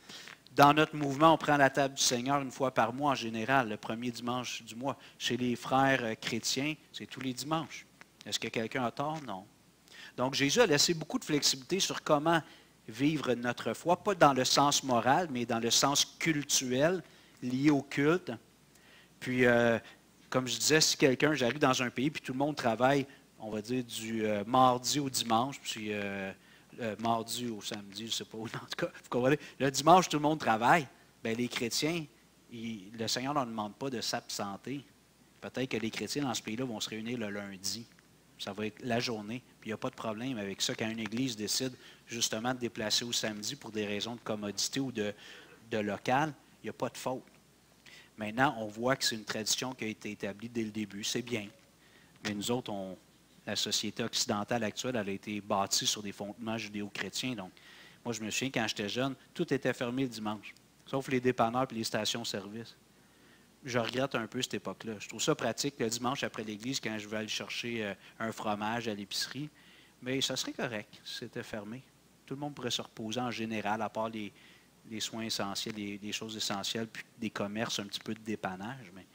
Dans notre mouvement, on prend la table du Seigneur une fois par mois en général, le premier dimanche du mois. Chez les frères chrétiens, c'est tous les dimanches. Est-ce que quelqu'un a tort? Non. Donc, Jésus a laissé beaucoup de flexibilité sur comment vivre notre foi, pas dans le sens moral, mais dans le sens cultuel, lié au culte. Puis, comme je disais, si j'arrive dans un pays, puis tout le monde travaille, on va dire, du mardi au dimanche, puis mardi au samedi, je ne sais pas où, en tout cas, vous comprenez, le dimanche, tout le monde travaille, bien, les chrétiens, le Seigneur ne leur demande pas de s'absenter. Peut-être que les chrétiens dans ce pays-là vont se réunir le lundi. Ça va être la journée. Puis il n'y a pas de problème avec ça quand une église décide justement de déplacer au samedi pour des raisons de commodité ou de local. Il n'y a pas de faute. Maintenant, on voit que c'est une tradition qui a été établie dès le début. C'est bien. Mais nous autres, la société occidentale actuelle, elle a été bâtie sur des fondements judéo-chrétiens. Donc, moi, je me souviens, quand j'étais jeune, tout était fermé le dimanche, sauf les dépanneurs et les stations-service. Je regrette un peu cette époque-là. Je trouve ça pratique le dimanche après l'église quand je vais aller chercher un fromage à l'épicerie. Mais ça serait correct si c'était fermé. Tout le monde pourrait se reposer en général, à part les soins essentiels, les choses essentielles, puis des commerces, un petit peu de dépannage. Mais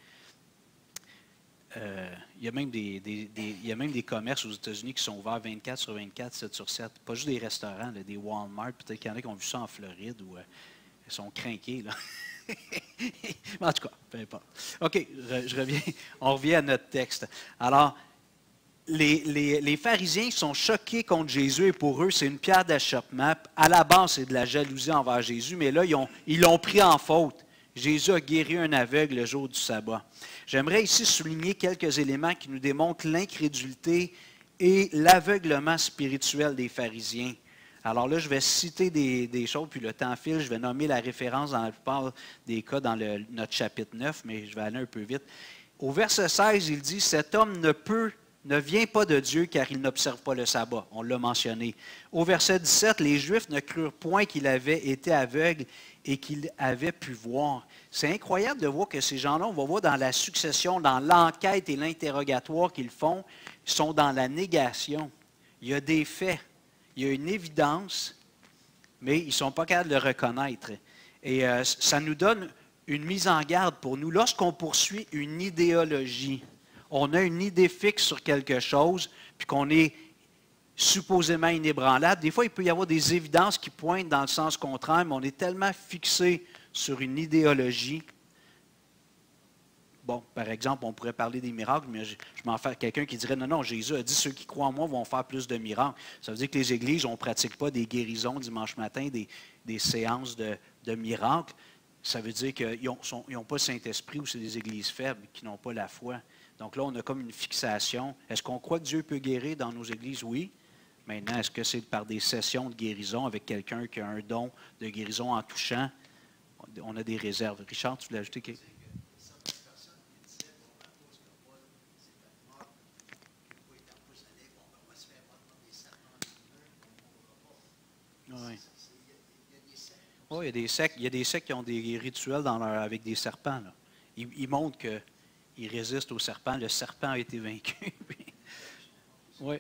il y a même des commerces aux États-Unis qui sont ouverts 24 sur 24, 7 sur 7. Pas juste des restaurants, là, des Walmart. Peut-être qu'il y en a qui ont vu ça en Floride où ils sont crinqués, là. En tout cas, peu importe. OK, je reviens. On revient à notre texte. Alors, les pharisiens sont choqués contre Jésus et pour eux, c'est une pierre d'achoppement. À la base, c'est de la jalousie envers Jésus, mais là, ils l'ont pris en faute. Jésus a guéri un aveugle le jour du sabbat. J'aimerais ici souligner quelques éléments qui nous démontrent l'incrédulité et l'aveuglement spirituel des pharisiens. Alors là, je vais citer des choses, puis le temps file, je vais nommer la référence dans la plupart des cas dans notre chapitre 9, mais je vais aller un peu vite. Au verset 16, il dit, « Cet homme ne vient pas de Dieu car il n'observe pas le sabbat. » On l'a mentionné. Au verset 17, « Les Juifs ne crurent point qu'il avait été aveugle et qu'il avait pu voir. » C'est incroyable de voir que ces gens-là, on va voir dans la succession, dans l'enquête et l'interrogatoire qu'ils font, ils sont dans la négation. Il y a des faits. Il y a une évidence, mais ils ne sont pas capables de le reconnaître. Et ça nous donne une mise en garde pour nous. Lorsqu'on poursuit une idéologie, on a une idée fixe sur quelque chose, puis qu'on est supposément inébranlable. Des fois, il peut y avoir des évidences qui pointent dans le sens contraire, mais on est tellement fixé sur une idéologie. Bon, par exemple, on pourrait parler des miracles, mais je m'en fais quelqu'un qui dirait, non, Jésus a dit, ceux qui croient en moi vont faire plus de miracles. Ça veut dire que les églises, on ne pratique pas des guérisons dimanche matin, des séances de miracles. Ça veut dire qu'ils n'ont pas le Saint-Esprit ou c'est des églises faibles qui n'ont pas la foi. Donc là, on a comme une fixation. Est-ce qu'on croit que Dieu peut guérir dans nos églises? Oui. Maintenant, est-ce que c'est par des sessions de guérison avec quelqu'un qui a un don de guérison en touchant? On a des réserves. Richard, tu voulais ajouter quelque chose? Oui. Oui, il y a des sectes qui ont des rituels avec des serpents. Là. Ils montrent qu'ils résistent au serpent. Le serpent a été vaincu. Oui.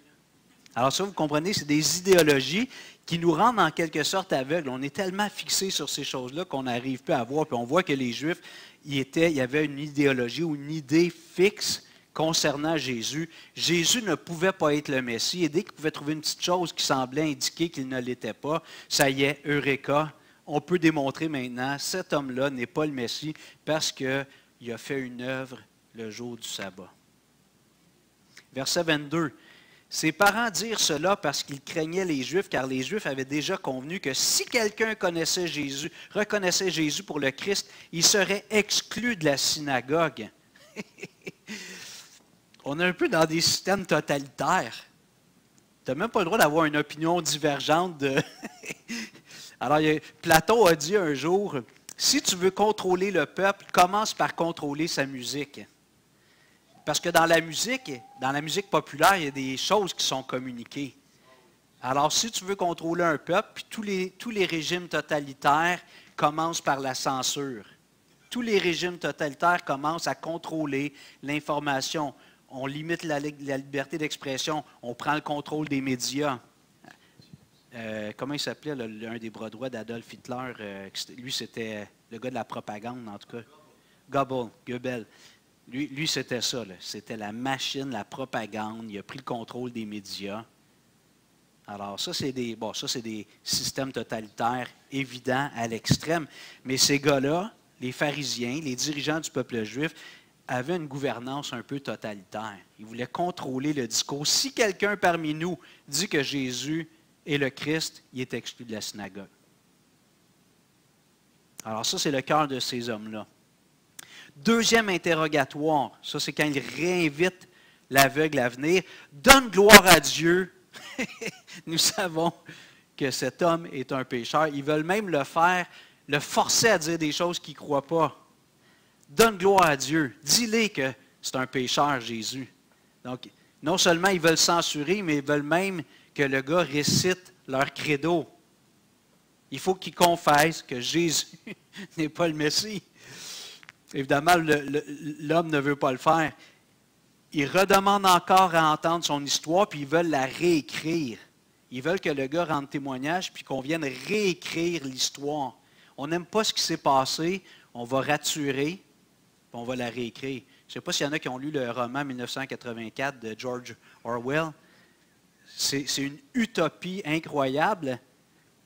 Alors ça, vous comprenez, c'est des idéologies qui nous rendent en quelque sorte aveugles. On est tellement fixé sur ces choses-là qu'on n'arrive plus à voir. Puis on voit que les Juifs, il y avait une idéologie ou une idée fixe concernant Jésus. Jésus ne pouvait pas être le Messie. Et dès qu'il pouvait trouver une petite chose qui semblait indiquer qu'il ne l'était pas, ça y est, Eureka, on peut démontrer maintenant, cet homme-là n'est pas le Messie parce qu'il a fait une œuvre le jour du sabbat. Verset 22. Ses parents dirent cela parce qu'ils craignaient les Juifs, car les Juifs avaient déjà convenu que si quelqu'un reconnaissait Jésus pour le Christ, il serait exclu de la synagogue. On est un peu dans des systèmes totalitaires. Tu n'as même pas le droit d'avoir une opinion divergente de... Alors, Platon a dit un jour, si tu veux contrôler le peuple, commence par contrôler sa musique. Parce que dans la musique populaire, il y a des choses qui sont communiquées. Alors, si tu veux contrôler un peuple, puis tous les régimes totalitaires commencent par la censure. Tous les régimes totalitaires commencent à contrôler l'information. On limite la liberté d'expression. On prend le contrôle des médias. Comment il s'appelait, un des bras droits d'Adolf Hitler? Lui, c'était le gars de la propagande, en tout cas. Goebbels. Lui c'était ça. Là. C'était la machine, la propagande. Il a pris le contrôle des médias. Alors, ça, c'est des systèmes totalitaires évidents à l'extrême. Mais ces gars-là, les pharisiens, les dirigeants du peuple juif, avaient une gouvernance un peu totalitaire. Ils voulaient contrôler le discours. Si quelqu'un parmi nous dit que Jésus est le Christ, il est exclu de la synagogue. Alors ça, c'est le cœur de ces hommes-là. Deuxième interrogatoire, ça c'est quand ils réinvitent l'aveugle à venir. Donne gloire à Dieu. Nous savons que cet homme est un pécheur. Ils veulent même le forcer à dire des choses qu'il ne croit pas. Donne gloire à Dieu. Dis-les que c'est un pécheur, Jésus. Donc, non seulement ils veulent censurer, mais ils veulent même que le gars récite leur credo. Il faut qu'il confesse que Jésus n'est pas le Messie. Évidemment, l'homme ne veut pas le faire. Ils redemandent encore à entendre son histoire, puis ils veulent la réécrire. Ils veulent que le gars rende témoignage, puis qu'on vienne réécrire l'histoire. On n'aime pas ce qui s'est passé, on va raturer, puis on va la réécrire. Je ne sais pas s'il y en a qui ont lu le roman 1984 de George Orwell. C'est une utopie incroyable,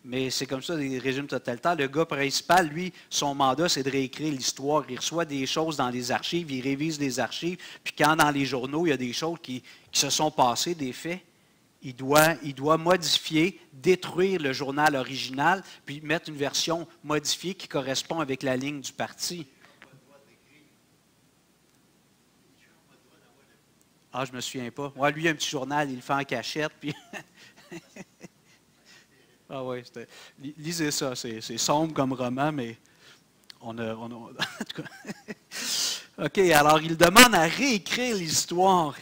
mais c'est comme ça des régimes totalitaires. Le gars principal, lui, son mandat, c'est de réécrire l'histoire. Il reçoit des choses dans les archives, il révise les archives, puis quand dans les journaux, il y a des choses qui se sont passées, des faits, il doit modifier, détruire le journal original, puis mettre une version modifiée qui correspond avec la ligne du parti. Ah, je ne me souviens pas. Ouais, lui, il a un petit journal, il le fait en cachette, puis... Ah oui, lisez ça, c'est sombre comme roman, mais on a en tout cas. OK, alors il demande à réécrire l'histoire.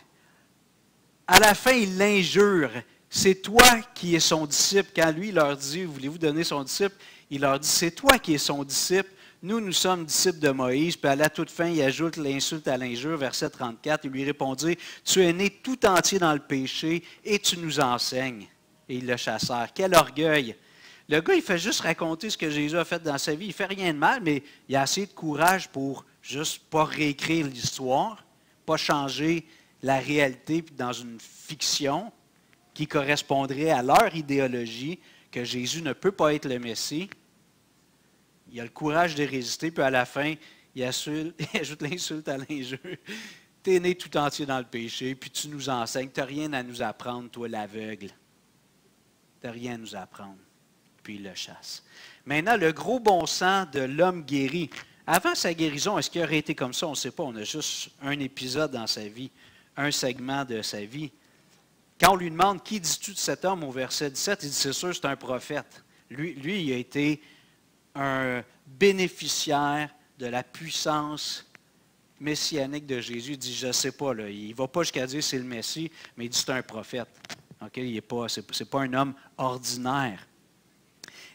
À la fin, il l'injure. C'est toi qui es son disciple. Quand lui, il leur dit, voulez-vous donner son disciple? Il leur dit, c'est toi qui es son disciple. Nous sommes disciples de Moïse. Puis à la toute fin, il ajoute l'insulte à l'injure, verset 34. Il lui répondit, tu es né tout entier dans le péché et tu nous enseignes. Et ils le chassèrent. Quel orgueil! Le gars, il fait juste raconter ce que Jésus a fait dans sa vie. Il ne fait rien de mal, mais il a assez de courage pour juste pas réécrire l'histoire, pas changer la réalité dans une fiction qui correspondrait à leur idéologie, que Jésus ne peut pas être le Messie. Il a le courage de résister, puis à la fin, il ajoute l'insulte à l'injure. Tu es né tout entier dans le péché, puis tu nous enseignes. Tu n'as rien à nous apprendre, toi, l'aveugle. Tu n'as rien à nous apprendre. Puis il le chasse. Maintenant, le gros bon sens de l'homme guéri. Avant sa guérison, est-ce qu'il aurait été comme ça? On ne sait pas. On a juste un épisode dans sa vie, un segment de sa vie. Quand on lui demande qui dis-tu de cet homme au verset 17, il dit c'est sûr, c'est un prophète. Lui, il a été un bénéficiaire de la puissance messianique de Jésus. Il dit, je ne sais pas, là, il ne va pas jusqu'à dire c'est le Messie, mais il dit c'est un prophète. Okay? Il c'est pas un homme ordinaire.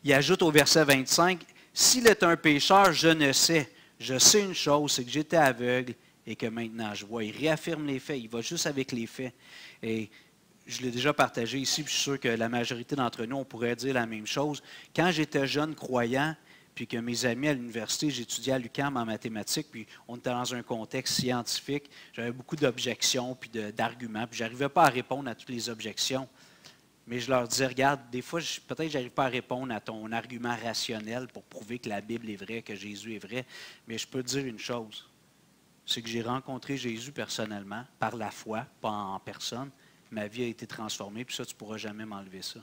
Il ajoute au verset 25, s'il est un pécheur, je ne sais. Je sais une chose, c'est que j'étais aveugle et que maintenant je vois. Il réaffirme les faits, il va juste avec les faits. Et je l'ai déjà partagé ici, puis je suis sûr que la majorité d'entre nous, on pourrait dire la même chose. Quand j'étais jeune croyant, puis que mes amis à l'université, j'étudiais à l'UQAM en mathématiques, puis on était dans un contexte scientifique, j'avais beaucoup d'objections, puis d'arguments, puis je n'arrivais pas à répondre à toutes les objections. Mais je leur disais, regarde, des fois, peut-être que je n'arrive pas à répondre à ton argument rationnel pour prouver que la Bible est vraie, que Jésus est vrai, mais je peux te dire une chose, c'est que j'ai rencontré Jésus personnellement, par la foi, pas en personne. Ma vie a été transformée, puis ça, tu ne pourras jamais m'enlever ça.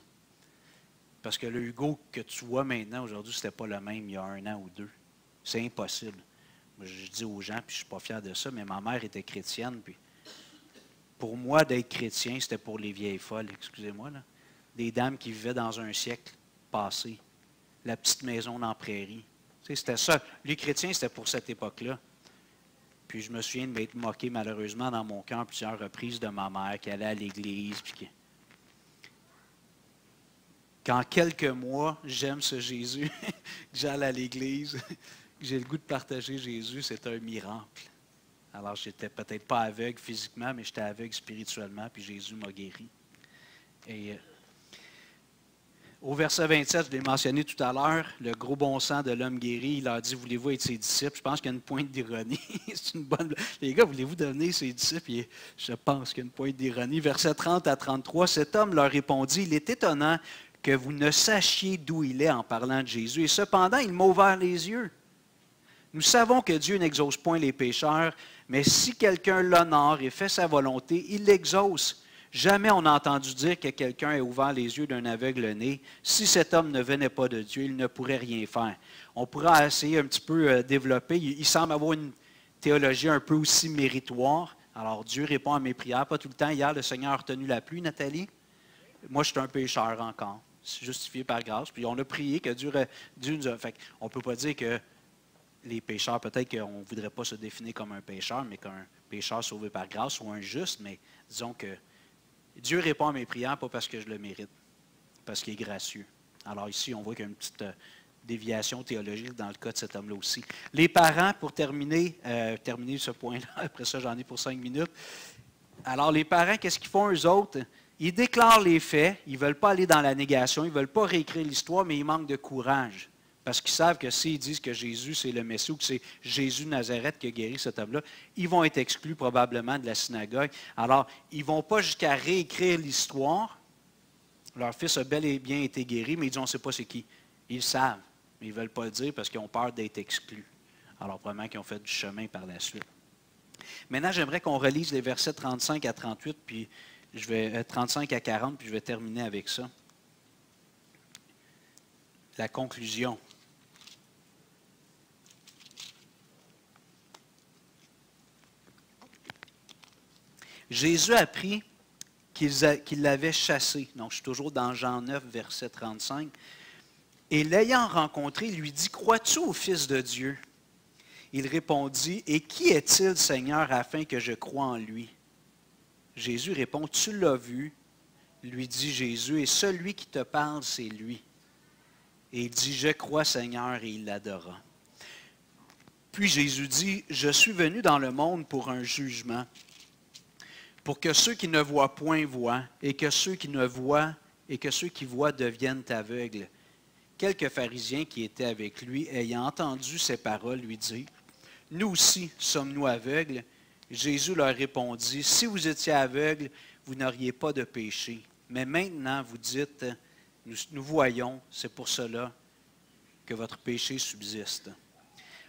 Parce que le Hugo que tu vois maintenant, aujourd'hui, ce n'était pas le même il y a 1 an ou 2. C'est impossible. Moi, je dis aux gens, puis je ne suis pas fier de ça, mais ma mère était chrétienne, puis pour moi, d'être chrétien, c'était pour les vieilles folles, excusez-moi, là. Des dames qui vivaient dans un siècle passé. La petite maison dans la prairie. Tu sais, c'était ça. Les chrétiens, c'était pour cette époque-là. Puis je me souviens de m'être moqué malheureusement dans mon cœur plusieurs reprises de ma mère qui allait à l'église. Puis qu'en quelques mois, j'aime ce Jésus, que j'allais à l'église, que j'ai le goût de partager Jésus, c'est un miracle. Alors, j'étais peut-être pas aveugle physiquement, mais j'étais aveugle spirituellement, puis Jésus m'a guéri. Et Au verset 27, je l'ai mentionné tout à l'heure, le gros bon sens de l'homme guéri, il leur dit, voulez-vous être ses disciples? Je pense qu'il y a une pointe d'ironie. C'est une bonne... Les gars, voulez-vous devenir ses disciples? Et je pense qu'il y a une pointe d'ironie. Verset 30 à 33, cet homme leur répondit, il est étonnant que vous ne sachiez d'où il est en parlant de Jésus. Et cependant, il m'a ouvert les yeux. Nous savons que Dieu n'exauce point les pécheurs, mais si quelqu'un l'honore et fait sa volonté, il l'exauce. Jamais on n'a entendu dire que quelqu'un ait ouvert les yeux d'un aveugle-né. Si cet homme ne venait pas de Dieu, il ne pourrait rien faire. On pourra essayer un petit peu développer. Il semble avoir une théologie un peu aussi méritoire. Alors Dieu répond à mes prières, pas tout le temps. Hier, le Seigneur a retenu la pluie, Nathalie. Moi, je suis un pécheur encore. C'est justifié par grâce. Puis on a prié que Dieu nous a... Fait on ne peut pas dire que les pécheurs, peut-être qu'on ne voudrait pas se définir comme un pécheur, mais qu'un pécheur sauvé par grâce ou un juste, mais disons que Dieu répond à mes prières, pas parce que je le mérite, parce qu'il est gracieux. Alors ici, on voit qu'il y a une petite déviation théologique dans le cas de cet homme-là aussi. Les parents, pour terminer ce point-là, après ça j'en ai pour 5 minutes. Alors les parents, qu'est-ce qu'ils font eux autres? Ils déclarent les faits, ils ne veulent pas aller dans la négation, ils ne veulent pas réécrire l'histoire, mais ils manquent de courage. Parce qu'ils savent que s'ils disent que Jésus, c'est le Messie ou que c'est Jésus de Nazareth qui a guéri cet homme-là, ils vont être exclus probablement de la synagogue. Alors, ils ne vont pas jusqu'à réécrire l'histoire. Leur fils a bel et bien été guéri, mais ils disent, on ne sait pas c'est qui. Ils le savent, mais ils ne veulent pas le dire parce qu'ils ont peur d'être exclus. Alors, probablement qu'ils ont fait du chemin par la suite. Maintenant, j'aimerais qu'on relise les versets 35 à 38, puis 35 à 40, puis je vais terminer avec ça. La conclusion. Jésus a appris qu'il l'avait chassé. Donc, je suis toujours dans Jean 9, verset 35. Et l'ayant rencontré, il lui dit, « Crois-tu au Fils de Dieu? » Il répondit, « Et qui est-il, Seigneur, afin que je croie en lui? » Jésus répond, « Tu l'as vu. » Lui dit Jésus, « Et celui qui te parle, c'est lui. » Et il dit, « Je crois, Seigneur, et il l'adora. » Puis Jésus dit, « Je suis venu dans le monde pour un jugement, pour que ceux qui ne voient point voient, et que ceux qui ne voient, et que ceux qui voient deviennent aveugles. » Quelques pharisiens qui étaient avec lui, ayant entendu ces paroles, lui dirent, « Nous aussi sommes-nous aveugles? » Jésus leur répondit, « Si vous étiez aveugles, vous n'auriez pas de péché. Mais maintenant, vous dites, nous voyons, c'est pour cela que votre péché subsiste. »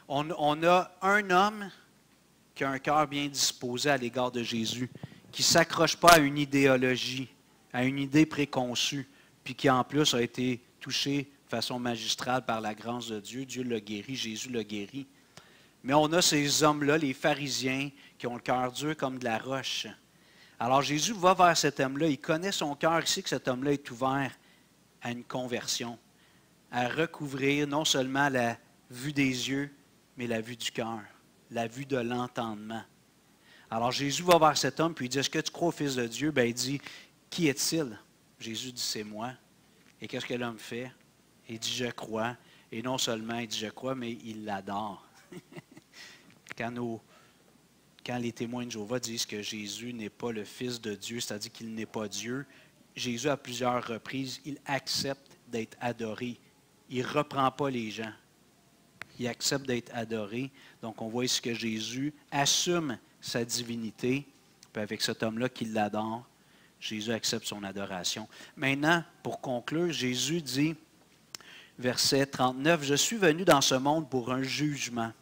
On a un homme qui a un cœur bien disposé à l'égard de Jésus, qui ne s'accroche pas à une idéologie, à une idée préconçue, puis qui en plus a été touché de façon magistrale par la grâce de Dieu. Dieu l'a guéri, Jésus l'a guéri. Mais on a ces hommes-là, les pharisiens, qui ont le cœur dur comme de la roche. Alors Jésus va vers cet homme-là, il connaît son cœur, il sait que cet homme-là est ouvert à une conversion, à recouvrir non seulement la vue des yeux, mais la vue du cœur, la vue de l'entendement. Alors Jésus va vers cet homme, puis il dit, « Est-ce que tu crois au Fils de Dieu? » Ben, il dit, « Qui est-il? » Jésus dit, « C'est moi. » Et qu'est-ce que l'homme fait? Il dit, « Je crois. » Et non seulement il dit, « Je crois », mais il l'adore. Quand les témoins de Jéhovah disent que Jésus n'est pas le Fils de Dieu, c'est-à-dire qu'il n'est pas Dieu, Jésus, à plusieurs reprises, il accepte d'être adoré. Il ne reprend pas les gens. Il accepte d'être adoré. Donc, on voit ici que Jésus assume sa divinité. Puis avec cet homme-là qui l'adore, Jésus accepte son adoration. Maintenant, pour conclure, Jésus dit, verset 39, « Je suis venu dans ce monde pour un jugement,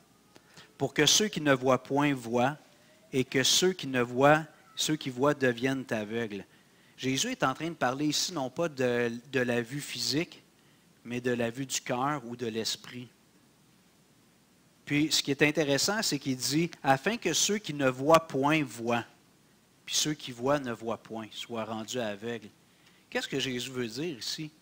pour que ceux qui ne voient point voient, et que ceux qui voient deviennent aveugles. » Jésus est en train de parler ici non pas de la vue physique, mais de la vue du cœur ou de l'esprit. Puis ce qui est intéressant, c'est qu'il dit, afin que ceux qui ne voient point voient, puis ceux qui voient ne voient point, soient rendus aveugles. Qu'est-ce que Jésus veut dire ici?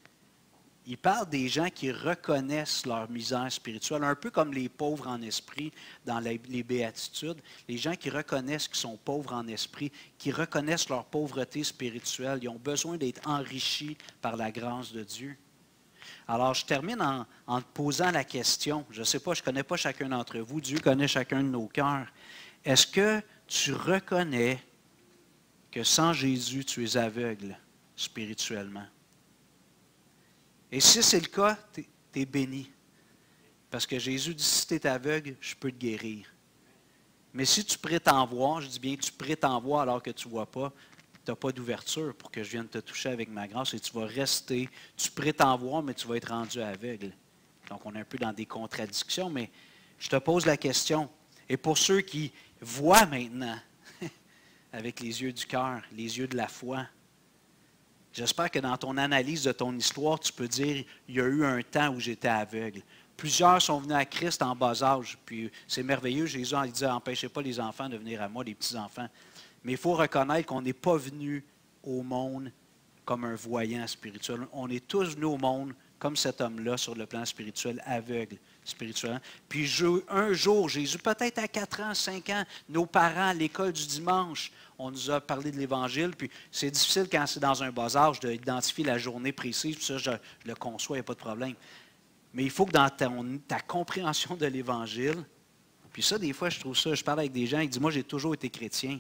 Il parle des gens qui reconnaissent leur misère spirituelle, un peu comme les pauvres en esprit dans les béatitudes. Les gens qui reconnaissent qu'ils sont pauvres en esprit, qui reconnaissent leur pauvreté spirituelle, ils ont besoin d'être enrichis par la grâce de Dieu. Alors, je termine en te posant la question. Je ne sais pas, je ne connais pas chacun d'entre vous. Dieu connaît chacun de nos cœurs. Est-ce que tu reconnais que sans Jésus, tu es aveugle spirituellement? Et si c'est le cas, tu es béni. Parce que Jésus dit, si tu es aveugle, je peux te guérir. Mais si tu prétends voir, je dis bien tu prétends voir alors que tu ne vois pas, tu n'as pas d'ouverture pour que je vienne te toucher avec ma grâce et tu vas rester, tu prétends voir, mais tu vas être rendu aveugle. Donc on est un peu dans des contradictions, mais je te pose la question. Et pour ceux qui voient maintenant, avec les yeux du cœur, les yeux de la foi, j'espère que dans ton analyse de ton histoire, tu peux dire, il y a eu un temps où j'étais aveugle. Plusieurs sont venus à Christ en bas âge, puis c'est merveilleux, Jésus il dit, empêchez pas les enfants de venir à moi, les petits-enfants. Mais il faut reconnaître qu'on n'est pas venu au monde comme un voyant spirituel. On est tous venus au monde comme cet homme-là sur le plan spirituel, aveugle spirituellement. Puis un jour, Jésus, peut-être à 4 ans, 5 ans, nos parents, à l'école du dimanche, on nous a parlé de l'Évangile, puis c'est difficile quand c'est dans un bas âge d'identifier la journée précise, puis ça, je le conçois, il n'y a pas de problème. Mais il faut que dans ta compréhension de l'Évangile, puis ça, des fois, je trouve ça, je parle avec des gens, ils disent, moi, j'ai toujours été chrétien.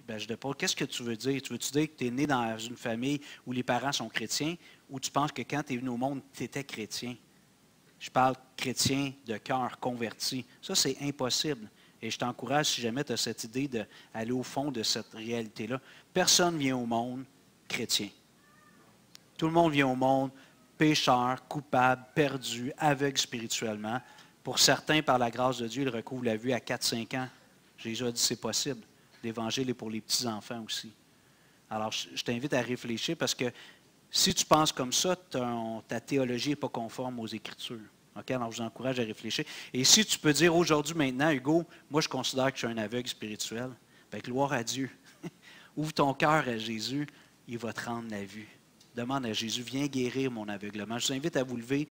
Ben, je te pose, qu'est-ce que tu veux dire? Tu veux-tu dire que tu es né dans une famille où les parents sont chrétiens, ou tu penses que quand tu es venu au monde, tu étais chrétien? Je parle chrétien de cœur, converti. Ça, c'est impossible. Et je t'encourage, si jamais tu as cette idée d'aller au fond de cette réalité-là. Personne ne vient au monde chrétien. Tout le monde vient au monde pécheur, coupable, perdu, aveugle spirituellement. Pour certains, par la grâce de Dieu, ils recouvrent la vue à 4-5 ans. Jésus a dit c'est possible. L'Évangile est pour les petits-enfants aussi. Alors, je t'invite à réfléchir parce que si tu penses comme ça, ta théologie n'est pas conforme aux Écritures. Okay? Alors, je vous encourage à réfléchir. Et si tu peux dire aujourd'hui, maintenant, Hugo, moi, je considère que je suis un aveugle spirituel, bien, gloire à Dieu. Ouvre ton cœur à Jésus, il va te rendre la vue. Demande à Jésus, viens guérir mon aveuglement. Je vous invite à vous lever.